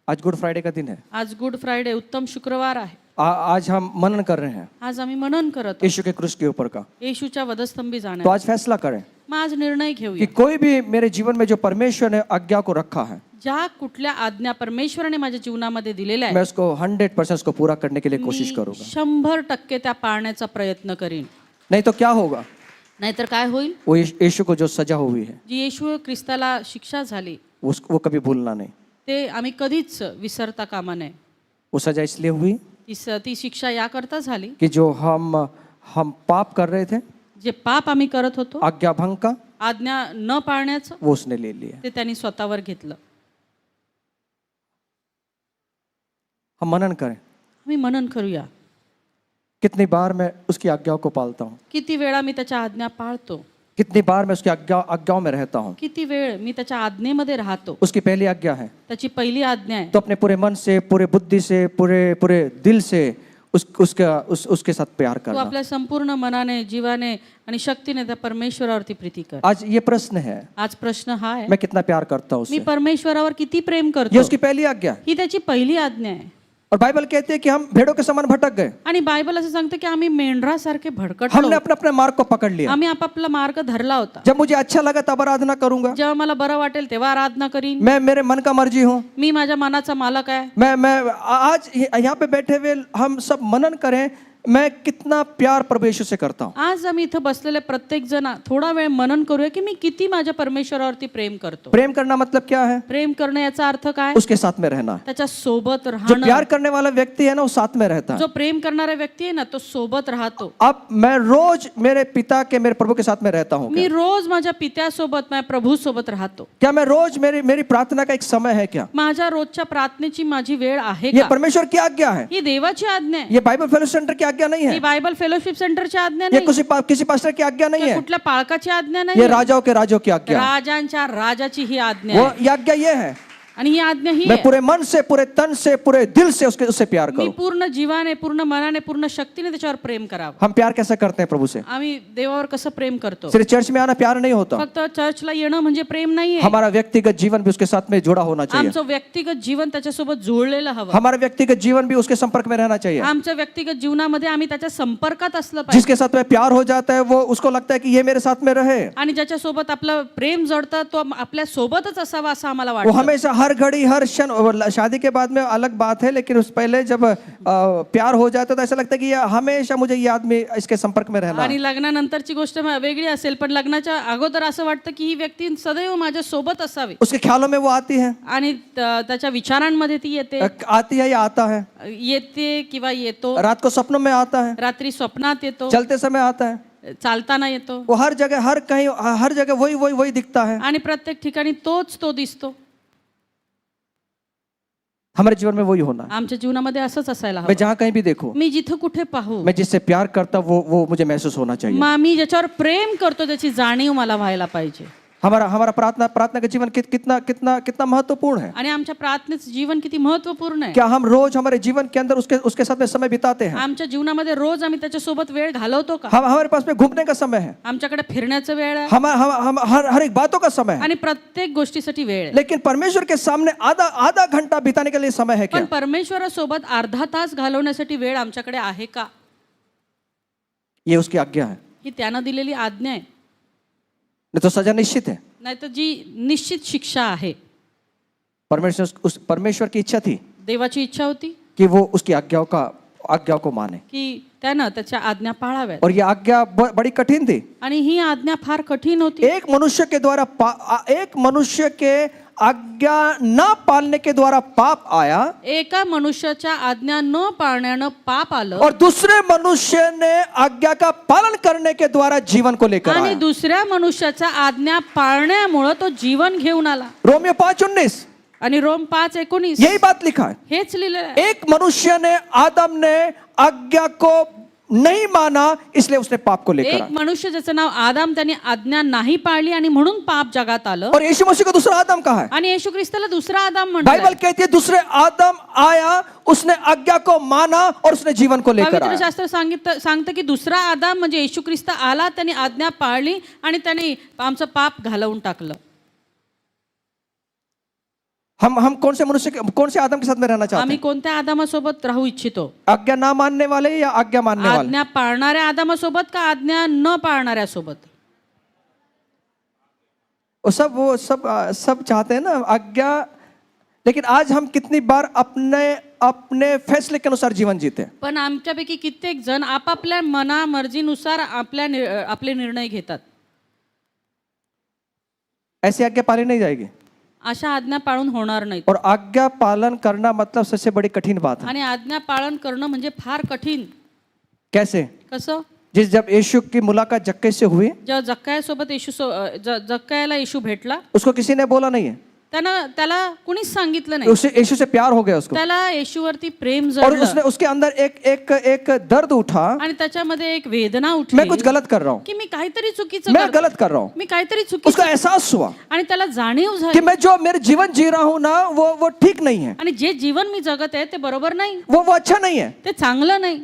आज गुड फ्राइडे का दिन है, आज गुड फ्रायडे उत्तम शुक्रवार आहे. आज हम मनन कर रहे हैं आज आम्ही मनन करत आहोत यीशु के क्रूस के ऊपर का। येशूच्या वधस्तंभी तो जाण्या. आज फैसला करें मग आज निर्णय कि घेऊया, कोई भी मेरे जीवन में जो परमेश्वर ने आज्ञा को रखा है ज्या कुठल्या आज्ञा परमेश्वराने माझ्या जीवनामध्ये दिलेल्या मैं आहेत उसको 100% उसको पूरा करने के लिए कोशिश मी करूंगा। 100% त्या पाळण्याचा प्रयत्न करीन. नहीं तो क्या होगा, नाहीतर काय होईल? वो यीशु को जो सजा हुई है जी येशू ख्रिस्ताला शिक्षा झाली वो कभी भूलना नहीं। ते आम्ही कधीच विसरता कामा नये. वो सजा इसलिए हुई ती शिक्षा याकरता झाली कि जो हम पाप कर रहे थे, जे पाप आम्ही करत होतो, आज्ञा भंग का, आज्ञा न पाळण्याचं, वो उसने ले लिया। ते त्यांनी स्वतःवर घेतलं. हम मनन करें, आम्ही मनन करूया. कितनी बार मैं उसकी आज्ञाओं को पालता हूँ, किती वेळा मी त्याच्या आज्ञा पाळतो, कितनी बार मैं उसकी आज्ञाओं में रहता हूँ। किती वेळ मी त्याच्या आज्ञेमध्ये राहतो. उसकी पहली आज्ञा है त्याची पहिली आज्ञा आहे, तो अपने पूरे मन से, पूरे बुद्धि से, पूरे दिल से उसके साथ प्यार तू करना। आपल्या संपूर्ण मनाने, जीवाने आणि शक्तीने त्या परमेश्वरावरती प्रीती कर. आज ये प्रश्न है, आज प्रश्न हा आहे, मैं कितना प्यार करता हूँ मी उससे। परमेश्वरावर किती प्रेम ये करतो. उसकी पहली आज्ञा है। ही त्याची पहिली आज्ञा आहे. और बाइबल कहती है कि हम भेड़ों के समान भटक गए, आणि बायबल असं सांगतं की आम्ही मेंढरासारखे भडकटलो. हमने अपने अपने मार्ग को पकड़ लिया। आम्ही आपापला मार्ग धरला होता. जब मुझे अच्छा लगा तब आराधना करूंगा, जेव्हा मला बरं वाटेल तेव्हा आराधना करीन. मैं मेरे मन का मर्जी हूँ। मी माझ्या मनाचा मालक आहे. मैं आज यहाँ पे बैठे हुए हम सब मनन करें, मैं कितना प्यार प्रभु यीशु से करता हूँ। आज आम्ही इथं बसलेले प्रत्येक जण थोडा वेळ मनन करूया की मी किती माझ्या परमेश्वरावरती प्रेम करतो. प्रेम करना मतलब क्या है? प्रेम करणे याचा अर्थ काय? उसके साथ में रहना है। त्याच्या सोबत जो राहणं. प्यार करने वाला व्यक्ति है ना, वो साथ में रहता है। जो प्रेम करणारा व्यक्ती आहे ना, तो सोबत राहतो. अब मैं रोज मेरे पिता के, मेरे प्रभु के साथ में रहता हूँ मी रोज माझ्या पित्यासोबत, माझ्या प्रभू सोबत राहतो. क्या? मैं रोज मेरी प्रार्थना का एक समय है क्या? माझ्या रोजच्या प्रार्थनेची माझी वेळ आहे ये का? परमेश्वर की आज्ञा है, ही देवाची आज्ञा आहे. ये बाइबल फेलोशिप सेंटर की आज्ञा नहीं ही है, बायबल फेलोशिप सेंटरची आज्ञा ये नाही. किसी पास्टर की आज्ञा नहीं हे है, कुठल्या पाळकाची आज्ञा ये नाही. राजाओं के राजों की आज्ञा है। राजांच्या राजाची ही आज्ञा वो आहे. ये आज्ञा ये है, आणि ही आज्ञा ही मैं आहे, पूरे मन से, पूरे तन से, पूरे दिल से उससे प्यार मी करूं। पूर्ण जीवाने, पूर्ण मनाने, पूर्ण शक्तीने त्याच्यावर प्रेम करावं. हम प्यार कैसे करते हैं प्रभु से? आम्ही देवावर कसं प्रेम करतो? सिर्फ चर्च में आना प्यार नहीं होता, फक्त चर्चला येणं म्हणजे प्रेम नाहीये. हमारा व्यक्तिगत जीवन भी उसके साथ में जुड़ा होना चाहिए। आमचं व्यक्तिगत जीवन त्याच्यासोबत जोडलेलं हवं. हमारा व्यक्तिगत जीवन भी उसके संपर्क में रहना चाहिए। आमच्या व्यक्तिगत जीवनामध्ये आम्ही त्याच्या संपर्कात असलं पाहिजे. जिसके साथ में प्यार हो जाता है वो उसको लगता है कि ये मेरे साथ में रहे, आणि ज्याच्यासोबत आपलं प्रेम जडतं तो आपल्या सोबतच असावा असं आम्हाला वो वाटतं. हमेशा हर घड़ी हर क्षण, शादी के बाद में अलग बात है, लेकिन उस पहले जब प्यार हो जाता है तो ऐसा लगता है कि ये हमेशा मुझे ये आदमी इसके संपर्क में रहना है। आणि लग्नानंतरची गोष्ट वेगळी असेल, पण लग्नाच्या अगोदर असं वाटतं की ही व्यक्ती सदैव माझ्या सोबत असावी. उसके ख्यालों में वो आती है, आणि त्याच्या विचारांमध्ये ती येते, आती है या आता है, येते किंवा येतो. रात को सपनों में आता है, रात्री स्वप्नात येतो, चलते समय आता है, चालताना येतो. वो हर जगह, हर जगह वही दिखता है। आणि प्रत्येक ठिकाणी तोच तो दिसतो. हमारे जीवन में वही होना है। आमच्या जीवनामध्ये असंच असायला मैं हवं. जहाँ कहीं भी देखूं, मी जिथं कुठे पाहू, मैं जिससे प्यार करता हूं, वो मुझे महसूस होना चाहिए। मी ज्याच्यावर प्रेम करतो त्याची जाणीव मला व्हायला पाहिजे. हमारा प्रार्थना का जीवन कितना महत्वपूर्ण है। आणि आमच्या प्रार्थनेचं जीवन किती महत्वपूर्ण आहे. क्या हम रोज हमारे जीवन के अंदर उसके साथ में समय बिताते हैं? आमच्या जीवनामध्ये रोज आम्ही त्याच्यासोबत वेळ घालवतो का? हमारे पास में घूमने का समय है, आमच्याकडे फिरण्याचा वेळ आहे हम हर एक बातों का समय है, आणि प्रत्येक गोष्टीसाठी वेळ आहे. लेकिन परमेश्वर के सामने आधा घंटा बिताने के लिए समय है क्या? पण परमेश्वरासोबत अर्धा तास घालवण्यासाठी वेळ आमच्याकडे आहे का? ये उसकी आज्ञा है, ही त्यानं दिलेली आज्ञा आहे. नहीं तो सजा निश्चित है। नाहीतर जी निश्चित शिक्षा आहे. परमेश्वर की इच्छा थी देवाची इच्छा होती कि वो उसकी आज्ञाओं को माने, की त्यानं त्याच्या आज्ञा पाळाव्यात. और ये आज्ञा बड़ी कठिन थी। आणि ही आज्ञा फार कठीण होती. एक मनुष्य के आज्ञा न पालने के द्वारा पाप आया, एका मनुष्याच्या आज्ञा न पाळण्यानं पाप आलं, और दूसरे मनुष्य ने आज्ञा का पालन करने के द्वारा जीवन को लेकर आणि आया। दुसऱ्या मनुष्याच्या आज्ञा पाळण्यामुळे तो जीवन घेऊन आला. रोमियो 5:19 आणि रोम 5:19 यही बात लिखा है। हेच लिहिलेलं आहे. एक मनुष्य ने, आदम ने आज्ञा को नहीं माना, इसलिए उसने पाप को लेकर एक आया। मनुष्य ज्याचं नाव आदाम, त्याने आज्ञा नाही पाळली आणि म्हणून पाप जगात आलं. और यीशु मसीह को दूसरा आदम कहा है। आणि येशू ख्रिस्ताला दुसरा आदाम बाइबल म्हणतात. कहती है दूसरे आदम आया, उसने आज्ञा को माना और उसने जीवन को लेकर पवित्र आया। शास्त्र सांगतं की दुसरा आदाम म्हणजे येशू ख्रिस्त आला, त्याने आज्ञा पाळली आणि त्याने आमचं पाप घालवून टाकलं. हम कौन से आदम के साथ में रहना चाहते आम्ही हैं? कोणत्या आदामासोबत राहू इच्छितो? आज्ञा ना मानने वाले या आज्ञा मानने वाले? आज्ञा पाळणाऱ्या आदामासोबत का आज्ञा न पाळणाऱ्या सोबत? वो सब चाहते हैं ना आज्ञा, लेकिन आज हम कितनी बार अपने अपने फैसले के अनुसार जीवन जीते हैं। पण आमच्यापैकी कित्येक जण आपापल्या मना मर्जीनुसार आपले निर्णय घेतात. ऐसी आज्ञा पाली नहीं जाएगी। अशा आज्ञा पाळून होणार नाहीत. और आज्ञा पालन करना मतलब सबसे बड़ी कठिन बात है। आणि आज्ञा पालन करणं म्हणजे फार कठीण. कैसे? कसं? जब यीशु की मुलाकात जक्कई से हुई, जेव्हा जक्कायासोबत जक्कायाला येशू भेटला, उसको किसी ने बोला नहीं है, त्याला कुणीच सांगितलं नाही. उसे यीशु से प्यार हो गया उसको, त्याला येशूवरती प्रेम और जडलं उसने उसके अंदर एक दर्द उठा, आणि त्याच्यामध्ये एक वेदना मैं उठली कुछ गलत कर रहा हूँ, की मी काहीतरी चुकीचं मैं करतो. गलत कर रहा हूँ। मी काहीतरी उसको चुकीचं. एहसास हुआ आणि त्याला जाणीव कि झाली मैं जो मेरे जीवन जी रहा हूँ ना, वो ठीक नहीं है, आणि जे जीवन मी जगत आहे ते बरोबर नाही, वो अच्छा नहीं है। ते चांगलं नाही.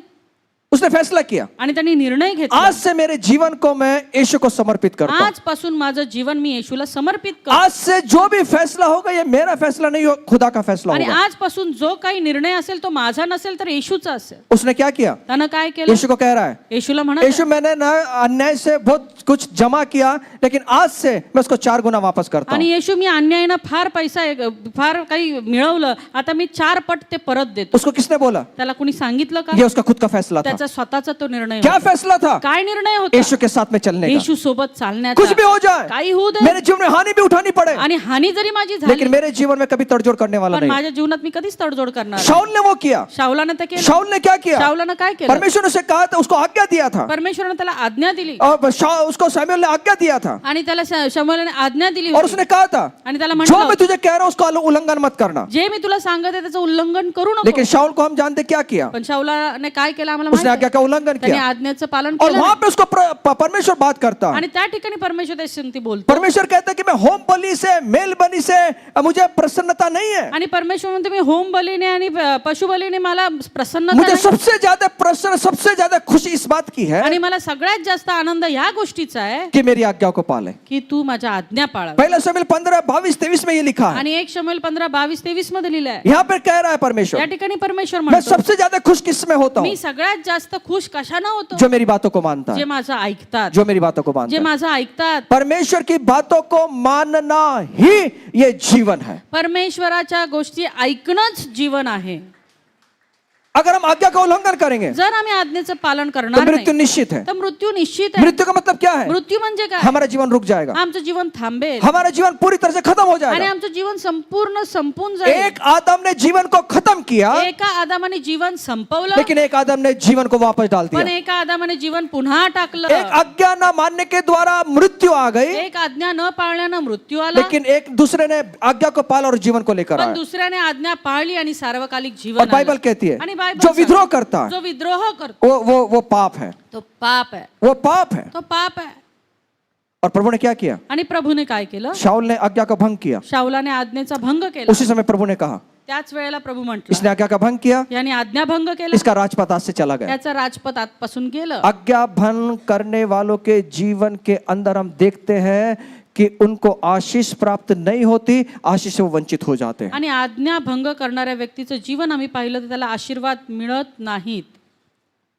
उसने फैसला किया, आणि त्यांनी निर्णय घेतला, आज से मेरे जीवन को मैं यीशु को समर्पित करता हूँ। आजपासून माझं जीवन मी येशूला समर्पित करतो. आज से जो भी फैसला होगा, ये मेरा फैसला नहीं हो, खुदा का फैसला आणि होगा। आजपासून जो काही निर्णय असेल तो माझा नसेल तर येशूचा असेल. उसने क्या किया? त्यानं काय केलं? यीशु को कह रहा है, येशूला म्हणत यीशु मैंने ना अन्याय से बहुत कुछ जमा किया, लेकिन आज से मैं उसको 4 गुना वापस करता आणि हूँ। येशू मी अन्यायानं फार काही मिळवलं, आता मी 4 पट ते परत देतो. उसको किसने बोला? त्याला कुणी सांगितलं का? ये उसका खुद का फैसला था। त्याचा स्वतःचा तो निर्णय क्या होता. फैसला था? काय निर्णय होता? यीशु के साथ में चलने का। येशू सोबत कुछ चालण्याचा. भी हो जाए, काही होऊ दे, मेरे जीवन में हानि भी उठानी पड़े, आणि हानी जरी माझी झाली, लेकिन मेरे जीवन में कभी तड़जोड़ करने वाला पण नहीं। माझ्या जीवनात मी कधीच तडजोड करणार नाही. शाऊल ने वो किया। शाऊलानं ते केलं. शाऊल ने क्या किया? शाऊलानं काय केलं? परमेश्वर ने उसे कहा था, उसको आज्ञा दिया था, परमेश्वरानं त्याला आज्ञा दिली और उसको शमूएल ने आज्ञा दिया था, आणि त्याला शमूएलने आज्ञा दिली और होती. उसने कहा था, आणि त्याला जो म्हटलं, मैं तुझे कह रहा हूं उसका उल्लंघन मत करना। जे मी तुला सांगत आहे त्याचं उल्लंघन करू नको. लेकिन शाऊल को हम जानते क्या किया? पण शाऊलाने काय केलं आम्हाला उसने माहिती आज्ञा का उल्लंघन आहे. त्याने किया, आज्ञेचं पालन और केलं वहां नाही. पे उसको परमेश्वर बात करता है। आणि त्या ठिकाणी परमेश्वर त्याच्याशी बोलतो. परमेश्वर कहता है कि मैं होम बलि से, मेल बलि से मुझे प्रसन्नता नहीं है। आणि परमेश्वर म्हणतो मी होम बलीने आणि पशु बलीने मला प्रसन्नता मुझे नाही. सबसे ज्यादा प्रसन्न, सबसे ज्यादा खुशी इस बात की है आणि मला सगळ्यात जास्त आनंद या गोष्टीचा आहे कि मेरी आज्ञा को पाले। की तू माझ्या आज्ञा पाळावी. पहला शमूएल 15:22-23 में ये लिखा है। आणि 1 शमूएल 15:22-23 मध्ये लिहिलं आहे. यहाँ पे कह रहा है या परमेश्वर, ठिकाणी परमेश्वर मैं म्हणतो सबसे ज्यादा खुश किस में होता हूँ? मी सगळ्यात जास्त खुश कशानं होतो? जो मेरी बातों को मानता जे है, माझं ऐकतात, जो मेरी बातों को मानता जे है। माझं ऐकतात. परमेश्वर की बातों को मानना ही ये जीवन है। परमेश्वराच्या गोष्टी ऐकणंच जीवन आहे. अगर हम आज्ञा का उल्लंघन करेंगे जर आम्ही आज्ञेचं पालन तो करणार मृत्यू नाही निश्चित है। तर मृत्यू निश्चित आहे. मृत्यू का मतलब क्या है? मृत्यू म्हणजे काय? हमारा जीवन रुक जाएगा, आमचं जीवन थांबेल हमारा जीवन पूरी तरह से खत्म हो आणि जाएगा। आमचं जीवन संपूर्ण संपून जाईल. एक आदम ने जीवन को खत्म किया, एका आदामाने जीवन संपवलं, लेकिन एक आदम ने जीवन को वापस डाल पण दिया। एका आदामाने जीवन पुन्हा टाकलं. एक आज्ञा न मानने के द्वारा मृत्यू आ गई, एक आज्ञा न पाळण्यानं मृत्यू आला, लेकिन एक दूसरे ने आज्ञा को पाला और जीवन को लेकर पण आया। दुसऱ्याने आज्ञा पाळली आणि सार्वकालिक और जीवन बाइबल आलं. कहती है, आणि बायबल जो सांगते, विद्रोह करता है जो विद्रोह करतो वो पाप है, तो पाप आहे. वो पाप है। तो पाप आहे. और प्रभु ने क्या किया? आणि प्रभूने काय केलं? शाऊल ने आज्ञा का भंग किया। शाऊलाने आज्ञेचा भंग केला. उसी समय प्रभु ने कहा, त्याच वेळेला प्रभू इसने म्हटलं, आज्ञा का भंग किया, याने आज्ञाभंग केला, इसका राजपद आज से चला गया। त्याचं राजपद आजपासून गेलं. आज्ञा भंग करने वालों के जीवन के अंदर हम देखते हैं कि उनको आशीष प्राप्त नहीं होती, आशीष से वो वंचित हो जाते हैं। आणि आज्ञाभंग करणाऱ्या व्यक्तीचं जीवन आम्ही पाहिलं तर त्याला आशीर्वाद मिळत नाहीत.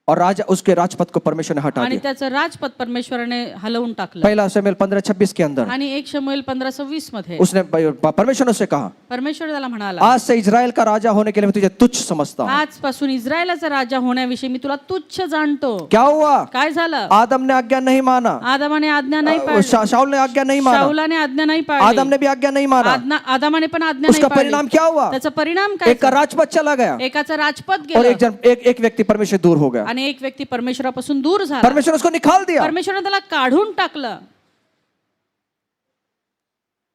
और राजा उसके राजपद को परमेश्वर ने हटा आणि दिया। त्याचं राजपद परमेश्वराने हलवून टाकलं. पहला शमूएल 15:26 के अंदर आणि 1 शमूएल 15:26 मध्ये उसने परमेश्वर ने उससे कहा, परमेश्वर त्याला म्हणाला, आज से इजराइल का राजा होने के लिए मैं तुझे तुच्छ समझता हूँ। आजपासून इस्रायलाचा राजा होण्याविषयी मी तुला तुच्छ जाणतो. क्या हुआ? काय झालं? आदम ने आज्ञा नहीं माना, आदामाने आज्ञा नाही पाळली, शाऊल ने आज्ञा नहीं माना, शाऊलाने आज्ञा नाही आदम पाळली, ने भी आज्ञा नहीं माना। आदामाने पण आज्ञा नाही उसका पाळली. परिणाम क्या हुआ? त्याचा परिणाम काय? एक का राजपद चला गया एकाचा राजपद और गेलं एक व्यक्ति परमेश्वर दूर हो गया। आणि एक व्यक्ती परमेश्वरापासून दूर झाला. परमेश्वर ने उसको निकाल दिया। परमेश्वराने त्याला काढून टाकलं.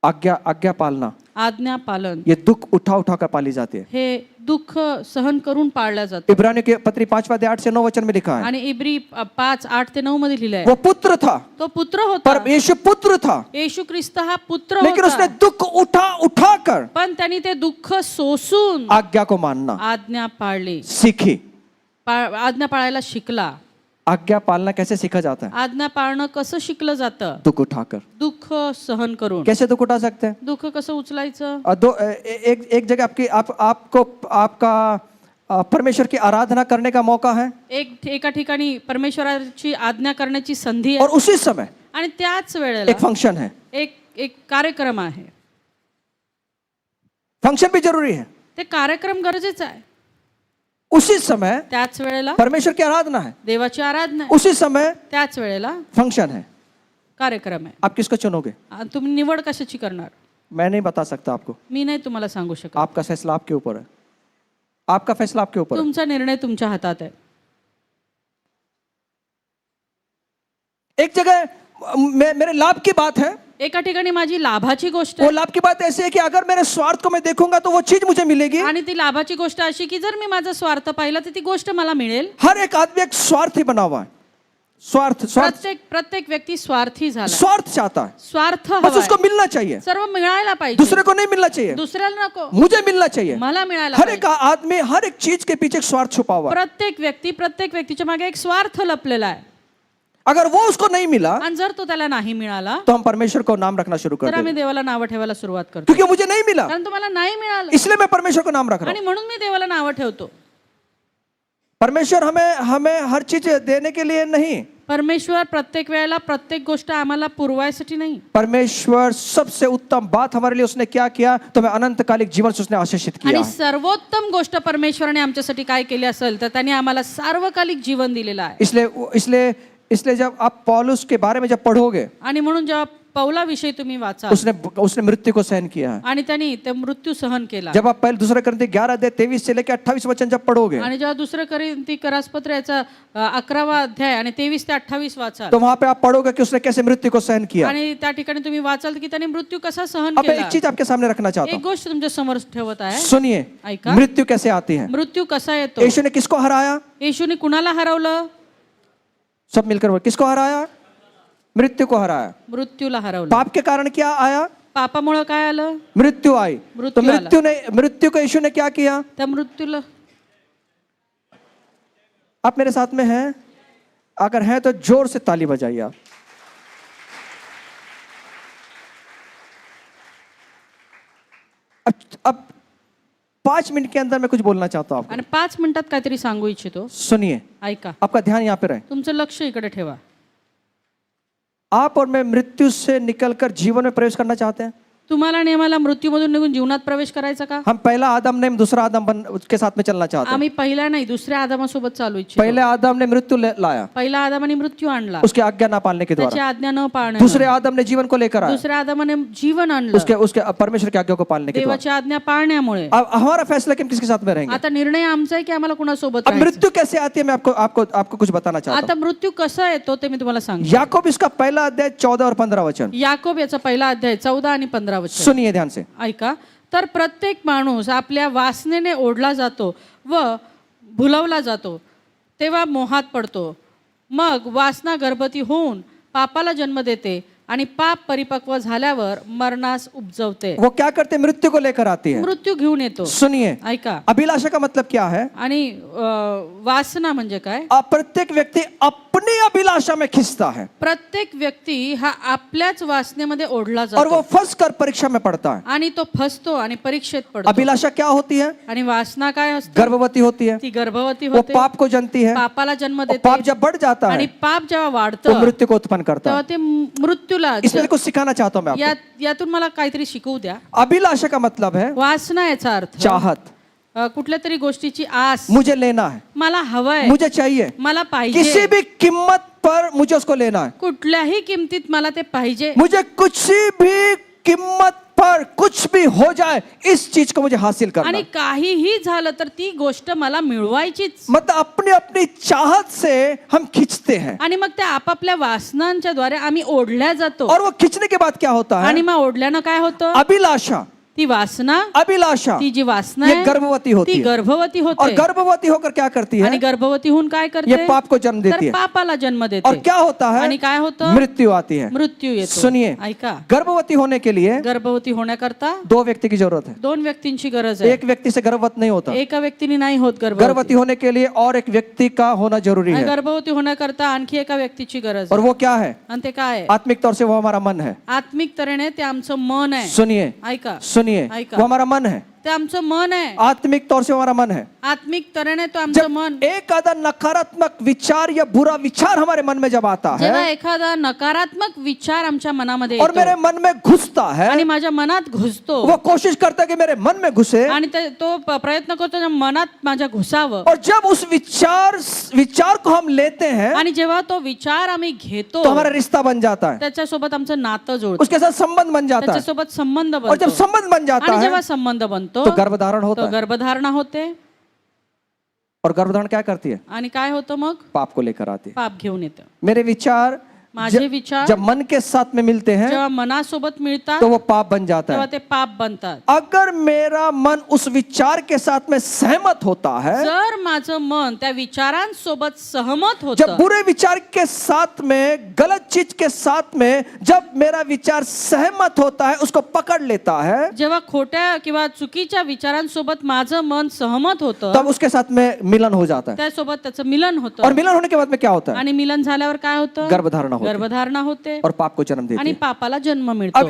आज्ञा पालना, आज्ञा पालन ये दुख उठा उठा कर पाली जाती है। हे दुःख सहन करून पाळलं जातं. इब्रानियों के पत्री 5:8-9 वचन में लिखा है, आणि इब्री 5:8-9 मध्ये लिहिलंय, वो पुत्र था, तो पुत्र होता, पर यीशु पुत्र था, येशू ख्रिस्त हा पुत्र लेकिन उसने होता, दुख उठा उठा कर पण त्यांनी ते दुःख सोसून आज्ञा को मानना आज्ञा पाळली, सीखी। आज्ञा पाळायला शिकला. आज्ञा पालना कैसे सीखा जाता है? आज्ञा पाळणं कसं शिकलं जातं? दुख उठाकर। दुःख सहन करून. कैसे दुख उठा सकते हैं? दुःख कसं उचलायचं? एक जगह आपका परमेश्वर की आराधना करने का मौका है, एका ठिकाणी परमेश्वराची आज्ञा करण्याची संधी आहे और उसी समय आणि त्याच वेळेला एक फंक्शन है। एक कार्यक्रम आहे. फंक्शन भी जरूरी है, ते कार्यक्रम गरजेचा आहे. उसी समय त्याच वेळेला परमेश्वर की आराधना है, देवाची आराधना आहे. उसी समय त्याच वेळेला फंक्शन है। कार्यक्रम आहे. आप किसको चुनोगे? तुम्ही निवड कशाची करणार? मैं नहीं बता सकता आपको, मी नाही तुम्हाला सांगू शकत. आपका फैसला आपके ऊपर है, आपका फैसला आपके ऊपर है। तुमचा निर्णय तुमच्या हातात आहे. एक जगह मेरे लाभ की बात है, एका ठिकाणी माझी लाभाची गोष्ट वो आहे लाभ की बात ऐसी है कि अगर मेरे स्वार्थ को मैं देखूंगा तो वो चीज मुझे मिलेगी। आणि ती लाभाची गोष्ट अशी की जर मी माझा स्वार्थ पाहिला तर ती गोष्ट मला मिळेल. हर एक आदमी एक स्वार्थी बना हुआ है, स्वार्थ स्वार्थ प्रत्येक व्यक्ती स्वार्थी झाला. स्वार्थ चाहता है, स्वार्थ बस हवाय. उसको मिलना चाहिए, सर्व मिळायला पाहिजे. दूसरे को नहीं मिलना चाहिए, दुसऱ्याला नको, मुझे मिलना चाहिए। मला मिळायला हर एक पाहिजे. आदमी हर एक चीज के पीछे एक स्वार्थ छुपा हुआ है। प्रत्येक व्यक्तीच्या मागे एक स्वार्थ लपलेला आहे. अगर वो उसको नहीं मिला आणि जर तो त्याला नाही मिळाला तो हम परमेश्वर को नाम रखना शुरू कर तर आम्ही देंगे, देवाला नावं ठेवायला सुरुवात करतो. क्योंकि मुझे नहीं मिला कारण तुम्हाला नाही मिळालं इसलिए मैं परमेश्वर को नाम रख रहा आणि हूं। म्हणून मी देवाला नावं ठेवतो. परमेश्वर हमें हमें हर चीज देने के लिए नहीं, परमेश्वर प्रत्येक वेळेला प्रत्येक गोष्ट आम्हाला पुरवायसाठी नाही. परमेश्वर सबसे उत्तम बात हमारे लिए उसने क्या किया, तो हमें अनंतकालिक जीवन से उसने आशीषित किया आणि है। सर्वोत्तम गोष्ट परमेश्वराने आमच्यासाठी काय केली असेल तर त्याने आम्हाला सार्वकालिक जीवन दिलेलं आहे. इसलिए इसलिए इसलिए जब आप पौलुस के बारे में जब पढ़ोगे, आणि म्हणून जेव्हा पौलाविषयी तुम्ही वाचा उसने उसने मृत्यु को सहन किया है। आणि त्यांनी ते मृत्यू सहन केला. जब आप पहले दूसरे करंती 11 अध्याय 23 से लेकर 28 वचन जब पढ़ोगे आणि जेव्हा दुसरं करिंथी करासपत्र याचा 11वा अध्याय आणि 23 ते 28 वाचाल तो वहां पे आप पढ़ोगे कि उसने कैसे मृत्यु को सहन किया। आणि त्या ठिकाणी तुम्ही वाचाल की त्याने मृत्यू कसा सहन अब मैं केला. एक चीज आपके सामने रखना चाहता एक हूँ, गोष्ट तुमच्या समोर ठेवत आहे. सुनिए, ऐका. मृत्यु कैसे आती है। मृत्यू कसा येतो? यीशु ने किसको हराया? येशूने कुणाला हरवलं? सब मिलकर बोलो, किसको हराया? मृत्यु को हराया। मृत्यूला हरवलं. पाप के कारण क्या आया? पापामुळे काय आलं? मृत्यु आई। तो मृत्यू मृत्यु को यीशु ने क्या किया? त्या मृत्यूला आप मेरे साथ में हैं? अगर हैं तो जोर से ताली बजाइए आप। अब 5 मिनट के अंदर मैं कुछ बोलना चाहता हूं आपको। आणि 5 मिनिटात काहीतरी सांगू इच्छितो. सुनिए, ऐका. आपका ध्यान यहाँ पे रहे। तुमचं लक्ष इकडे ठेवा. आप और मैं मृत्यु से निकलकर जीवन में प्रवेश करना चाहते हैं। तुम्हाला आणि आम्हाला मृत्यूमधून निघून जीवनात प्रवेश करायचा का? हम पहला आदम ने दूसरा आदम के साथ में चलना चाहते हैं। आम्ही पहिला नाही दुसऱ्या आदमासोबत चालू इच्छितो. पहले आदम ने मृत्यु लाया, पहिला आदमाने मृत्यू आणला उसकी आज्ञा ना पालने के त्याची द्वारा। आज्ञा न पाळणे. दूसरे आदम ने जीवन को लेकर आया, दुसऱ्या आदमाने जीवन आणलं उसके उसके परमेश्वर की आज्ञा को पालने के द्वारा। देवाची आज्ञा पाळण्यामुळे. अब हमारा फैसला कि हम किसके साथ में रहेंगे। आता निर्णय आमचा आहे की आम्हाला कुणासोबत अब राहायचं. मृत्यु कैसे आती है, मैं आपको आपको आपको कुछ बताना चाहता आता मृत्यू कसा येतो ते मी तुम्हाला हूँ। सांगतो. याकूब इसका पहला अध्याय 14 और 15 वचन याकोब याचा पहिला अध्याय 14 आणि 15 वचन सुनिए ध्यान से। ऐका. तर प्रत्येक माणूस आपल्या वासनेने ओढला जातो व भुलवला जातो तेव्हा मोहात पडतो. मग वासना गर्भवती होऊन पापाला जन्म देते आणि पाप परिपक्व झाल्यावर मरणास उपजवते. वो क्या करते, मृत्यु को लेकर आती है। मृत्यू घेऊन येतो. सुनिए, ऐका. अभिलाषा का मतलब क्या है? आणि वासना म्हणजे काय? प्रत्येक व्यक्ति अपनी अभिलाषा में खिंचता है प्रत्येक व्यक्ती हा आपल्याच वासनेमध्ये ओढला और वो जातो फंस कर परीक्षा में पड़ता है। आणि तो फसतो आणि परीक्षेत पडतो. अभिलाषा क्या होती है? आणि वासना काय असते? गर्भवती होती है, ती गर्भवती वो होते, पाप को जनती है, पापाला जन्म और देते पाप जब बढ़ जाता आणि है पाप जेव्हा वो वाढतं मृत्यु को उत्पन्न करता तेव्हा है। ते मृत्यूला इसमें कुछ सिखाना चाहता हूं मैं आपको। यातून मला काहीतरी शिकवू द्या. अभिलाषा का मतलब है वासना याचा अर्थ चाहत, कुठल्या तरी गोष्टीची आस. मुझे लेना है, मला हवंय, मुझे चाहिए, मला किसी पाहिजे, भी कीमत पर मुझे उसको लेना है, कुठल्याही किमतीत मला ते पाहिजे. मुझे कुछ भी कीमत पर कुछ भी हो जाए इस चीज को मुझे हासिल करना आणि है। काहीही झालं तर ती गोष्ट मला मिळवायचीच. मतलब अपनी अपनी चाहत से हम खींचते हैं आणि मग त्या आपापल्या वासनांच्या द्वारे आम्ही ओढल्या जातो. और वो खींचने के बाद क्या होता है? आणि मग ओढल्यानं काय होतं? अभिलाषा, ती वासना, अभिलाषा ती जी वासना ये आहे गर्भवती होती ती है गर्भवती और होते गर्भवती होकर क्या करती आणि है? गर्भवती होऊन काय ये करते? पाप को जन्म देती तर है पापाला जन्म और देते. क्या होता है? आणि काय होतं? मृत्यु आती है। मृत्यू येतो. सुनिए, ऐका. गर्भवती होने के लिए गर्भवती होण्याकरता 2 व्यक्ति की जरूरत है। 2 व्यक्तींची गरज आहे. एक व्यक्ति से गर्भवत नहीं होता, एका व्यक्तीने नाही होत गर्भवती गर्भवती. होने के लिए और एक व्यक्ति का होना जरूरी आणि है। गर्भवती होण्याकरता आणखी एका व्यक्तीची गरज और आहे. वो क्या है? आणि ते काय आहे? आत्मिक तौर से वो हमारा मन है। आत्मिक तऱ्हेने ते आमचं मन आहे. सुनिए ऐका. सुनिए, ऐका. वो हमारा मन है, ते आमचं मन आहे. आत्मिक तौर से वो हमारा मन है। आत्मिक तऱ्हेने तो आमचं मन जब एक आधा नकारात्मक विचार या बुरा विचार हमारे मन में जब आता जेव्हा है एखादा नकारात्मक विचार आमच्या मनामध्ये और मेरे येतो मन में घुसता है, आणि माझ्या मनात घुसतो वो कोशिश करता है कि मेरे मन में घुसे, आणि तो प्रयत्न करतो त्या मनात माझ्या घुसावं और जब उस विचार को हम लेते हैं आणि जेव्हा तो विचार आम्ही घेतो तो हमारा रिश्ता बन जाता है, त्याच्यासोबत आमचं नातं जोडतो उसके साथ संबंध बन जाता है, त्याच्यासोबत संबंध और जब बनतो संबंध बन जाता आणि है जेव्हा संबंध बनतो तो गर्भधारण होता तो है। गर्भधारणा होते और गर्भधारण क्या करती है? आणि काय होतं मग पाप को लेकर आती है। पाप घेऊन येतं मेरे विचार माझे विचार जब मन के साथ में मिलते हैं जेव्हा मनासोबत मिळतात तो वो पाप बन जाता तेव्हा है। ते पाप बनतात अगर मेरा मन उस विचार के साथ में सहमत होता है, जर माझं मन त्या विचारांसोबत सहमत जब होतं बुरे विचार के साथ में, गलत चीज के साथ में जब मेरा विचार सहमत होता है, उसको पकड़ लेता है, जेव्हा खोट्या किंवा चुकीच्या विचारांसोबत माझं मन सहमत होतं तब उसके साथ में मिलन हो जाता है। त्यासोबत त्याचं मिलन और होतं मिलन होने के बाद में क्या होता है? आणि मिलन झाल्यावर काय होतं गर्भधारणा होती है गर्भधारणा होते और पाप को जन्म देती आणि है। पापाला जन्म अब मिळतो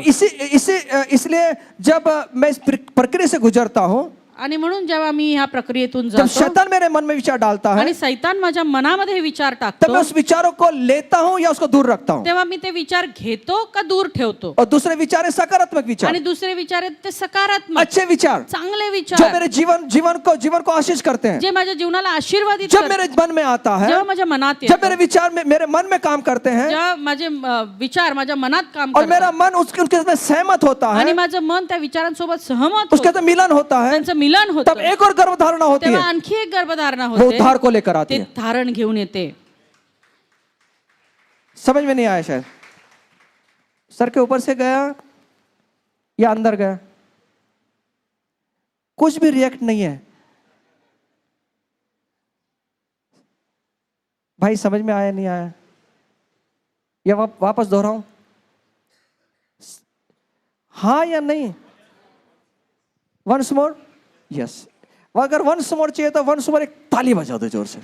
इसलिए जब मैं इस प्रक्रिया से गुजरता हूँ, आणि म्हणून जेव्हा मी ह्या प्रक्रियेतून जब जातो शैतान मेरे मन में विचार डालता है, आणि सैतान माझ्या मनामध्ये हे विचार तब मैं टाकतो उस विचारों को लेता हूँ या उसको दूर रखता हूँ। तेव्हा मी ते विचार घेतो का दूर ठेवतो और दूसरे विचार है सकारात्मक विचार, आणि दुसरे विचार आहेत ते सकारात्मक अच्छे विचार चांगले जो विचार मेरे जीवन को आशीष करते हैं। जे माझ्या जीवनाला आशीर्वादित जब करतात. मेरे मन में आता है, जेव्हा माझ्या मनात जब येतं, मेरे विचार मेरे मन में काम करते हैं जेव्हा माझे विचार माझ्या मनात काम और मेरा करतात मन उनके साथ सहमत होता आणि है, माझं मन त्या विचारांसोबत सहमत उसके होतं, साथ मिलन होता है, त्यांचं मिलन तब होतं एक और गर्भधारणा होती तेव्हा है, आणखी एक गर्भधारणा वो होते उद्धार को लेकर आती ते है। धारण घेऊन येते. समझ में नहीं आया शायद? सर के ऊपर से गया या अंदर गया? कुछ भी रिएक्ट नहीं है भाई, समझ में आया नहीं आया? या वापस दोहराऊं? हाँ या नहीं? Once more? यस। अगर वंस मोर चाहिए तो वंस मोर एक ताली बजा दो जोर से।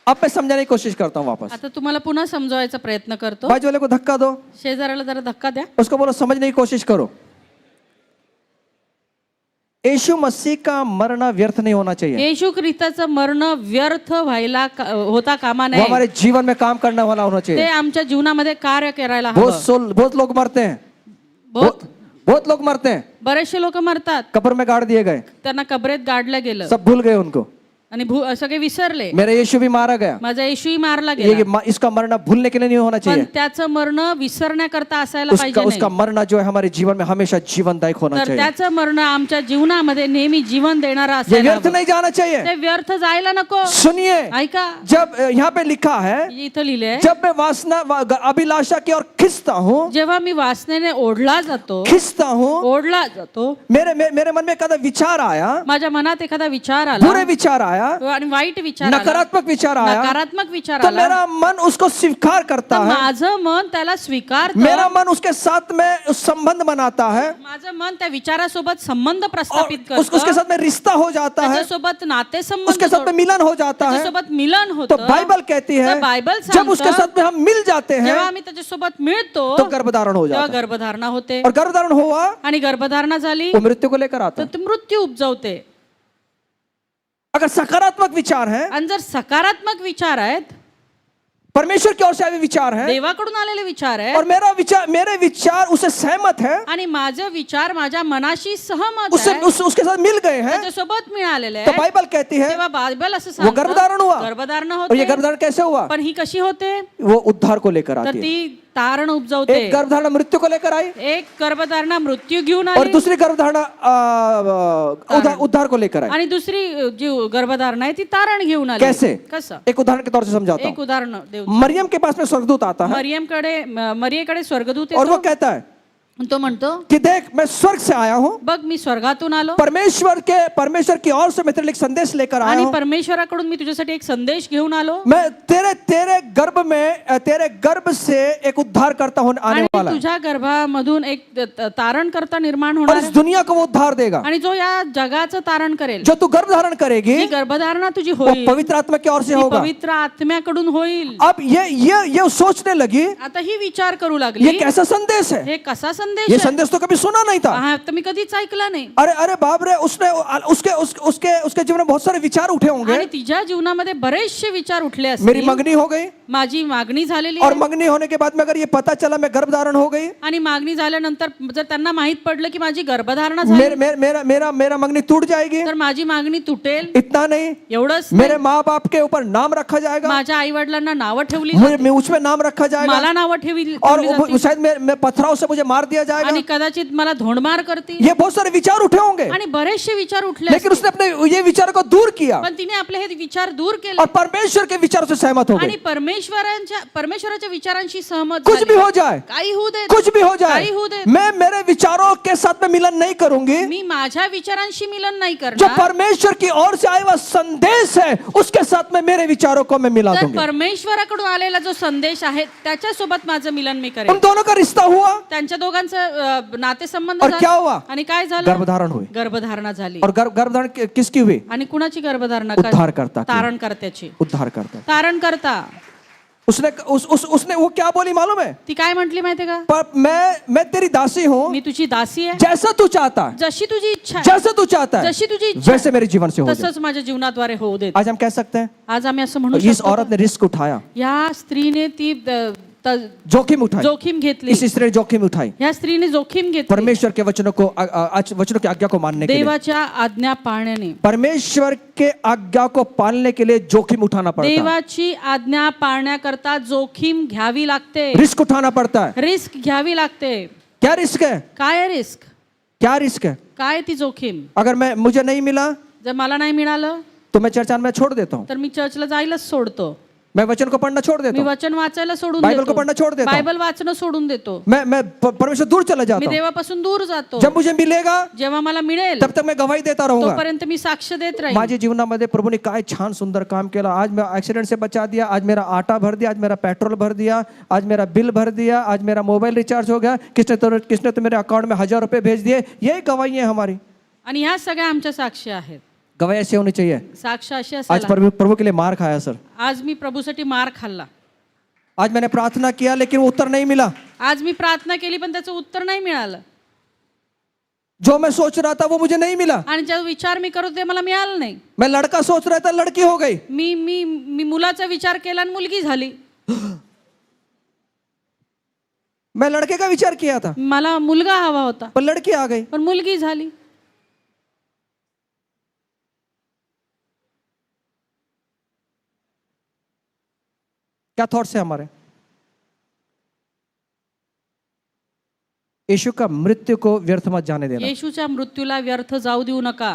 अब मैं समझाने की कोशिश करता हूं वापस। आता तुम्हाला पुन्हा समजवायचा प्रयत्न करतो. बाजू वाले को धक्का दो, शेजाऱ्याला जरा धक्का द्या. उसको बोलो समझने की कोशिश करो। यीशु मसीह का मरना व्यर्थ नहीं होना चाहिए, येशू ख्रिस्ताचं मरण व्यर्थ व्हायला होता कामा वो नये. हमारे जीवन में काम करने वाला होना ते चाहिए। आमच्या जीवनामध्ये कार्य करायला हवं. बहुत लोग मरते हैं, बहुत लोग मरते हैं, बरेचसे लोक मरतात, कब्र में गाड़ दिए गए, त्यांना कबरेत गाडलं गेलं सब भूल गए उनको। आणि सगळे विसरले. मेरा यीशु भी मारा गया, माझा येशूही मारला गेला, इसका मरना भूलने के लिए नहीं होना पण चाहिए। त्याचं मरण विसरण्याकरता असायला पाहिजे उसका नाही. मरना जो है हमारे जीवन में हमेशा जीवनदायक होना तर चाहिए। त्याचं मरण आमच्या जीवनामध्ये नेहमी जीवन देणारा ये असायला व्यर्थ हवं. नहीं जाना चाहिए। ते व्यर्थ जायला नको. सुनिए, ऐका, जब यहाँ पे लिखा है, इथं लिहिलंय, जब मैं वासना अभिलाषा की ओर खिंचता हूँ, जेव्हा मी वासनेने ओढला जातो, खिंचता हूँ, ओढला जातो, मेरे मन में एखादा विचार आया, माझ्या मनात एखादा विचार आला बुरे विचार आया, आणि वाईट विचार आला, नकारात्मक विचार आया, नकारात्मक विचार तो आला, मेरा मन उसको स्वीकार करता तर है, माझं मन त्याला स्वीकारतं. मेरा मन उसके साथ में संबंध बनाता है माझं मन त्या विचारासोबत संबंध और प्रस्थापित उसके करतं, साथ में रिश्ता हो जाता है, त्याच्यासोबत नाते संबंध उसके साथ में मिलन हो जाता है। त्याच्यासोबत मिलन तो होतं. बाइबल कहती है तर बायबल जब उसके सांगतं, साथ में हम मिल जाते जेव्हा हैं आम्ही त्याच्यासोबत मिळतो तो गर्भधारण हो तेव्हा जाता है, गर्भधारणा होते. और गर्भधारण हुआ आणि गर्भधारणा झाली वो मृत्यु को लेकर आता तर है। ती मृत्यू उपजवते. अगर सकारात्मक विचार है, आणि जर सकारात्मक विचार आहेत, परमेश्वर की ओर से आए विचार है, देवाकडून आलेले विचार आहेत, और मेरे विचार उससे सहमत है, आणि माझे विचार माझ्या मनाशी सहमत उससे आहे, उसके साथ मिल गए हैं, त्याच्यासोबत मिळालेले तो आहे, बाइबल कहती है तेव्हा बायबल असं वो सांगतं, गर्भधारण हुआ। गर्भधारणा और ये होते. गर्भधारण कैसे हुआ? पण ही कशी होते? वो उद्धार को लेकर तर आती है। ती तारण उपजवते. एक गर्भधारणा मृत्यू को लेकर आई एक गर्भधारणा मृत्यू घेऊन और आली दूसरी गर्भधारणा उद्धार को लेकर आई। आणि दुसरी जी गर्भधारणा आहे ती तारण घेऊन आली. कैसे? कसं? एक उदाहरण के तौर से समझाता एक उदाहरण देऊ. हूँ। मरियम के पास में स्वर्गदूत आता है मरियेकडे स्वर्गदूत और वो येतो. कहता है तो म्हणतो, कि देख मैं स्वर्ग से आया हूँ, बघ मी स्वर्गातून आलो परमेश्वर की ओर से मैं तेरे लिए एक संदेश लेकर आया आणि हूँ। परमेश्वराकडून मी तुझ्यासाठी एक संदेश घेऊन आलो मैं तेरे गर्भ से एक उद्धार करता होने आने आणि वाला है तुझ्या गर्भामधून एक तारण करता निर्माण और होणार इस आहे. दुनिया को वो उद्धार देगा। आणि जो या जगाचं तारण करेल, जो तू गर्भ धारण करेगी जी गर्भधारणा तुझी वो होईल, पवित्र आत्मा की ओर से ती होगा। पवित्र आत्म्याकडून होईल. अब ये सोचने लगी आता ही विचार करू ये लागली, कैसा संदेश है, हे कसा संदेश ये आहे संदेश तो कभी सुना नहीं था. हा तर मी कधीच ऐकला नाही. अरे अरे बाप रे, उसने उसके जीवन में बहुत सारे विचार उठे होंगे. आणि तिच्या जीवनामध्ये बरेचसे विचार उठले मेरी असतील. मंगनी हो गई, माझी मागणी झालेली और आहे मंगनी होने के बाद में अगर ये पता चला मैं गर्भधारण हो गई, आणि मागणी झाल्यानंतर जर त्यांना माहित पडलं की माझी गर्भधारणा झाली मेरा मेरा मेरा मंगनी टूट जाएगी. तर माझी मागणी तुटेल. इतना नहीं, एवढंच मेरे माँ बाप के ऊपर नाम रखा जाएगा, माझ्या आई वडिलांना नावं ठेवली मुझे उसमें नाम रखा जाएगा, मला नावं ठेवली और जातील. शायद मैं पत्थरों से मुझे मार दिया जाएगा. आणि कदाचित मला धोंडमार करतील. ये बहुत सारे विचार उठे होंगे, आणि बरेचसे विचार उठले लेकिन उसने अपने ये विचार को दूर किया पण तिने आपले हे विचार दूर केले और परमेश्वर के विचार से सहमत हो आणि गई. परमेश्वराच्या विचारांशी सहमत कुछ झाली. भी हो जाए, काही होऊ दे, कुछ भी हो जाए, काही होऊ दे, मैं मेरे विचारों के साथ में मिलन नहीं करूंगी. मी माझ्या विचारांशी मिलन नाही जो करणार. परमेश्वर की ओर से आया हुआ संदेश है उसके साथ में मेरे विचारों को मैं मिला तर दूंगी. परमेश्वराकडून आलेला जो संदेश आहे त्याच्यासोबत माझं मिलन मी उन करेन. दोनों का रिश्ता हुआ त्यांच्या दोघांचं नातेसंबंध और झाले. क्या हुआ? आणि काय झालं? गर्भधारण हुई. गर्भधारणा झाली. और गर्भधारण किसकी हुई? आणि कुणाची गर्भधारणा? उद्धारकर्ता की. तारण करत्याची. उद्धार करता. तारण करता. उसने वो क्या बोली मालूम है? ती काय म्हटली माहितीये का? पर मैं तेरी दासी हूँ, मी तुझी दासी आहे. जैसा तू चाहता है, जशी तुझी इच्छा आहे, जैसा तू चाहता है जशी तुझी इच्छा वैसे मेरे जीवन से हो जाए. तसंच माझ्या जीवनाद्वारे होऊ देत. आज हम कह सकते हैं आज आम्ही असं म्हणू इस शकतो औरत ने रिस्क उठाया, या स्त्रीने ती जोखिम उठाई. जोखीम घेतली. इस स्त्री ने जोखिम उठाई या स्त्रीने जोखीम घेतली परमेश्वर के वचनों की आज्ञा को मानने के लिए. देवाच्या आज्ञा पाळण्याने. परमेश्वर के आज्ञा को पालने के लिए जोखिम उठाना पड़ता है, देवाची आज्ञा पाळण्याकरता जोखीम घ्यावी लागते. रिस्क उठाना पड़ता है. रिस्क घ्यावी लागते. क्या रिस्क है? काय रिस्क? क्या रिस्क है? काय ती जोखीम? अगर मुझे नहीं मिला जर मला नाही मिळालं तो मैं चर्च में छोड़ देता हूँ, तर मी चर्चला जायलाच सोडतो. मैं वचन को पढ़ना छोड़ देता मी हूँ, वचन वाचायला सोडून बाइबल देतो. को पढ़ना छोड़ देता हूँ, बायबल वाचणं सोडून देतो. मैं परमेश्वर दूर चला मी जाता हूँ. देवापासून दूर जातो. जब मुझे मिलेगा जेव्हा मला मिळेल तब तक मैं गवाही देता रहूंगा. तोपर्यंत मी साक्ष देत राहील. माझ्या जीवनामध्ये प्रभूने काय छान सुंदर काम केलं. आज मैं एक्सीडेंट से बचा दिया, आज मेरा आटा भर दिया, आज मेरा पेट्रोल भर दिया, आज मेरा बिल भर दिया, आज मेरा मोबाइल रिचार्ज हो गया, किसने तो मेरे अकाउंट में 1000 रुपए भेज दिए. यही गवाही है हमारी. आणि ह्या सगळ्या आमच्या साक्षी आहेत. गवाही ऐसी होनी चाहिए. साक्ष अशी आज असायला. प्रभु के लिए मार खाया सर. आज मी प्रभूसाठी मार खाल्ला. आज मैंने प्रार्थना किया लेकिन वो उत्तर नहीं मिला. आज मी प्रार्थना केली पण त्याचं उत्तर नाही मिळालं. जो मैं सोच रहा था वो मुझे नहीं मिला. आणि जो विचार मी करत होते मला मिळालं नाही. मैं लड़का सोच रहा था, लड़की हो गई. मी मी मी मुलाचा विचार केला आणि मुलगी झाली. मैं लड़के का विचार किया था, मला मुलगा हवा होता पर लड़की आ गई. पण मुलगी झाली. क्या थॉट्स है हमारे? यीशु का मृत्यु को व्यर्थ मत जाने देना. येशूच्या मृत्यूला व्यर्थ जाऊ देऊ नका.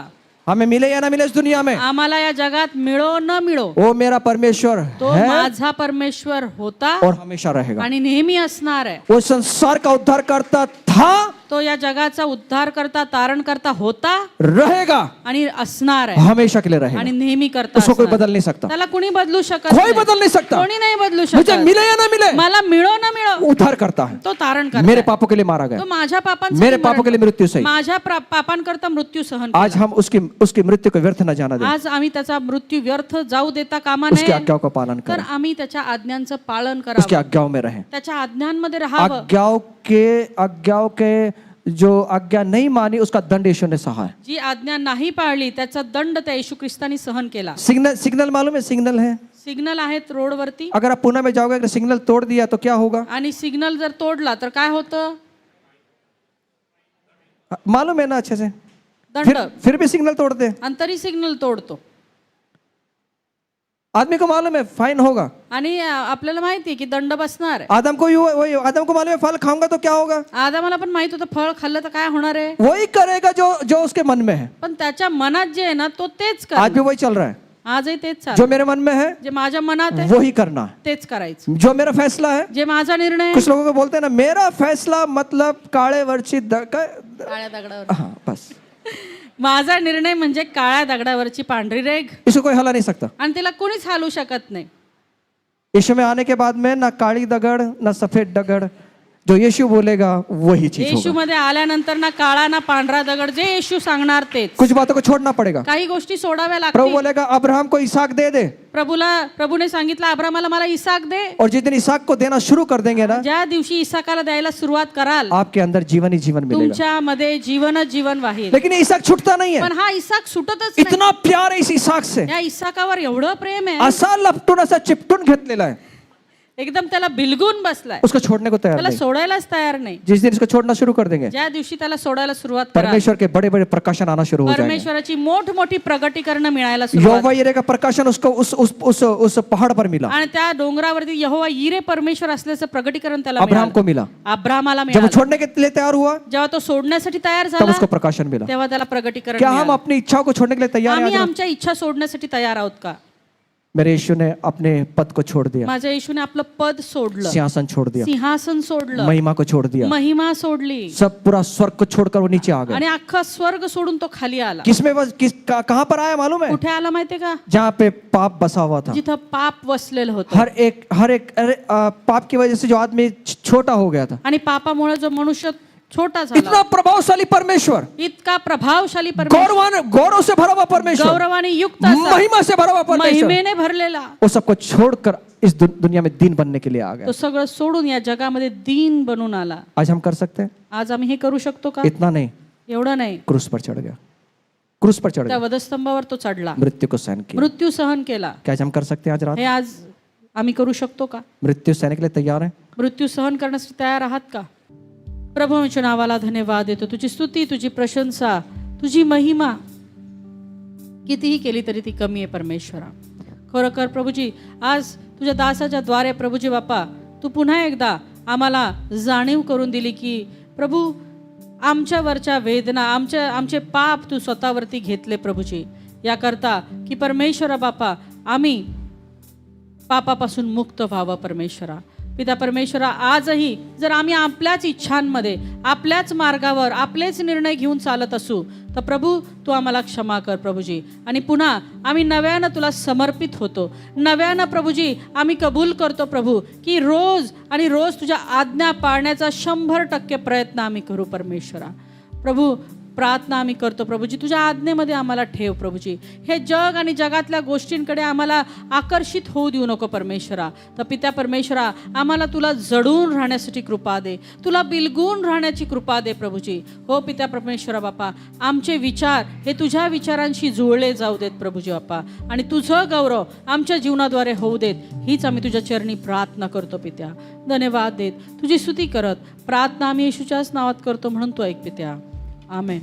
हमें मिले या ना मिले इस दुनिया में, आम्हाला या जगात मिळो न मिळो वो मेरा परमेश्वर तो है माझा परमेश्वर होता और हमेशा रहेगा. आणि नेहमी असणार आहे. वो संसार का उद्धार करता था, तो या जगाचा उद्धार करता तारण करता होता रहेगा, आणि असणार आहे हमेशा के लिए आणि रहेगा. नेहमी करता उसको कोई असणार. बदल नहीं सकता, त्याला कुणी बदलू शकत कोई नाही. बदल नहीं सकता. कोणी नाही बदलू मुझे शकत. मिले या ना मिले, मला मिळो न मिळो उद्धार करता है. तो तारण मेरे करता. पापों के लिए मारा गया, तो माझ्या पापांसाठी मेरे पापों के लिए मृत्यु सही. माझ्या पापांकरता मृत्यू सहन आज केला. हम उसकी मृत्यु को व्यर्थ न जाना दें, आज आम्ही त्याचा मृत्यू व्यर्थ जाऊ देता कामा उसकी नये. आज्ञाओं का पालन तर करें, आम्ही त्याच्या आज्ञांचं पालन उसकी करावं. आज्ञाओं में रहें. त्याच्या आज्ञांमध्ये राहावं. आज्ञाओं के जो आज्ञा नहीं मानी उसका दंड यीशु ने सहा है. जी आज्ञा नाही पाळली त्याचा दंड त्या येशू ख्रिस्तानी सहन केला. सिग्नल मालूम है? सिग्नल है. सिग्नल आहेत रोडवरती अगर आप पुणे में जाओगे, अगर सिग्नल तोड़ दिया तो क्या होगा? आणि सिग्नल जर तोडला तर काय होतं? मालूम है ना अच्छे से. दंड. फिर भी सिग्नल तोड़ते. आणि तरी सिग्नल तोडतो. आदमी को मालूम है फाइन होगा, आणि आपल्याला माहिती आहे की दंड बसणार आहे. आदम को मालूम है फल खाऊंगा तो क्या होगा. आदामाला पण माहित होतं फळ खाल्लं तर काय होणार आहे. वही करेगा जो उसके मन में है. पण त्याच्या मनात जे आहे ना तो तेच आज भी कर. वही चल रहा है. आजही तेच चालू. जो मेरे मन में है जे माझ्या मनात आहे वही करना है. तेच करायचं. जो मेरा फैसला है, जे माझा निर्णय आहे. कुछ लोगों को बोलते हैं ना मेरा फैसला मतलब काळे वरची काळ्या दगडावर. हाँ बस, माझा निर्णय म्हणजे काळ्या दगडावरची पांढरी रेघ इसको कोई हला नहीं सकता. आणि तिला कोणीच हालू शकत नाही. यीशु में आने के बाद में ना काली दगड़ ना सफेद दगड़, जो यीशु बोलेगा वही चीज येशू होगा। मध्ये आल्यानंतर ना काळा ना पांढरा दगड, जे येशू सांगणार तेच. कुछ बातों को छोड़ना पड़ेगा। काही गोष्टी सोडाव्या प्रभु लागतील. बोलेगा अब्राहम को इसहाक दे दे, प्रभूने सांगितलं अब्रामाला मला इसाक दे. और जिस दिन इसहाक को देना शुरू कर देंगे ना, ज्या दिवशी इसाकाला द्यायला सुरुवात कराल, आपके अंदर जीवन ही जीवन मिलेगा। तुमच्यामध्ये जीवनच जीवन वाहील. लेकिन ये इसहाक छूटता नहीं है। पण हा इसाक सुटतच नाही. इतना प्यार है इस इसहाक से, या इसाकावर एवढं प्रेम आहे, असा लपटून असा चिपटून घेतलेला आहे, एकदम त्याला बिलगून बसलाय, उसको छोड़ने को तैयार त्याला नहीं। सोडायलाच तयार नाही. जिस दिन इसको छोड़ना शुरू कर देंगे, ज्या दिवशी त्याला सोडायला सुरुवात कराल, परमेश्वर के बड़े बड़े प्रकाशन आना शुरू हो जाएंगे। परमेश्वराची मोठमोठी प्रगटीकरण मिळायला सुरुवात. यहोवा यिरे का प्रकाशन उसको उस पहाड़ पर मिला, आणि त्या डोंगरावरती यहोवा यिरे परमेश्वर असल्याचं प्रगटीकरण त्याला अब्राहम को मिळालं. मिला। अब्रामाला जब वो मिळालं. छोड़ने के लिए तैयार हुआ, जेव्हा तो सोडण्यासाठी तयार तब झाला, उसको प्रकाशन मिला। तेव्हा त्याला प्रगटीकरण क्या हम मिळालं. अपनी इच्छाओं को छोड़ने के लिए तैयार आम्ही हैं? आमच्या इच्छा सोडण्यासाठी तयार आहोत का? मेरे यीशु ने अपने पद को छोड़ दिया, माझ्या येशूने आपलं पद सोडलं, सिंहासन छोड़ दिया, सिंहासन सोडलं, महिमा को छोड़ दिया, महिमा सोडली, सब पूरा स्वर्ग को छोड़कर वो नीचे आ गए। आणि अख्खा स्वर्ग सोडून तो खाली आला. किसमें कहां पर आया मालूम है? कुठे आला माहितीये का? जहां पे पाप बसा हुआ था। जिथं पाप वसलेलं होतं. हर एक पाप की वजह से जो आदमी छोटा हो गया था। आणि पापामुळे जो मनुष्य छोटा झाला, इतना प्रभावशाली परमेश्वर, इतका प्रभावशाली परमेश्वर, गौरव से भरा हुआ परमेश्वर, गौरवाने युक्त असा, महिमा से भरा हुआ परमेश्वर, महिमेने भरलेला, वो सबको छोड़कर इस दुनिया में दीन बनने के लिए आ तो गया। सगळं सोडून या जगामध्ये दीन बनून आला. आज हम कर सकते हैं? आज आम्ही हे करू शकतो का? इतना नहीं, एवढं नाही. क्रूस पर चढ़ गया, क्रूस पर चढ़ त्या गया, वधस्तंभावर तो चढला, मृत्यू को सहन किया। मृत्यू सहन केला. क्या आज हम कर सकते हैं? आज रात हे आज आम्ही करू शकतो का? मृत्यू सहने के लिए तैयार हैं? मृत्यू सहन करण्यासाठी तयार आहात का? प्रभूच्या नावाला धन्यवाद देतो. तुझी स्तुती, तुझी प्रशंसा, तुझी महिमा कितीही केली तरी ती कमी आहे परमेश्वरा. खरोखर प्रभूजी, आज तुझ्या दासाच्या द्वारे प्रभूजी बापा, तू पुन्हा एकदा आम्हाला जाणीव करून दिली की प्रभू, आमच्यावरच्या वेदना, आमचे पाप तू स्वतःवरती घेतले प्रभूजी, याकरता की परमेश्वरा बापा आम्ही पापापासून मुक्त व्हावं परमेश्वरा. पिता परमेश्वरा, आजही जर आम्ही आपल्याच इच्छांमध्ये, आपल्याच मार्गावर आपलेच निर्णय घेऊन चालत असू तर प्रभू तू आम्हाला क्षमा कर प्रभूजी. आणि पुन्हा आम्ही नव्यानं तुला समर्पित होतो, नव्यानं प्रभूजी आम्ही कबूल करतो प्रभू की रोज आणि रोज तुझ्या आज्ञा पाळण्याचा 100% प्रयत्न आम्ही करू परमेश्वरा. प्रभू प्रार्थना आम्ही करतो प्रभूजी, तुझ्या आज्ञेमध्ये आम्हाला ठेव प्रभूजी. हे जग आणि जगातल्या गोष्टींकडे आम्हाला आकर्षित होऊ देऊ नको परमेश्वरा. तर पित्या परमेश्वरा, आम्हाला तुला जडून राहण्यासाठी कृपा दे, तुला बिलगून राहण्याची कृपा दे प्रभूजी. हो पित्या परमेश्वरा बापा, आमचे विचार हे तुझ्या विचारांशी जुळले जाऊ देत प्रभूजी बापा, आणि तुझं गौरव आमच्या जीवनाद्वारे होऊ देत, हीच आम्ही तुझ्या चरणी प्रार्थना करतो पित्या. धन्यवाद देत तुझी स्तुती करत प्रार्थना आम्ही येशूच्याच नावात करतो म्हणून तू ऐक पित्या. आमेन.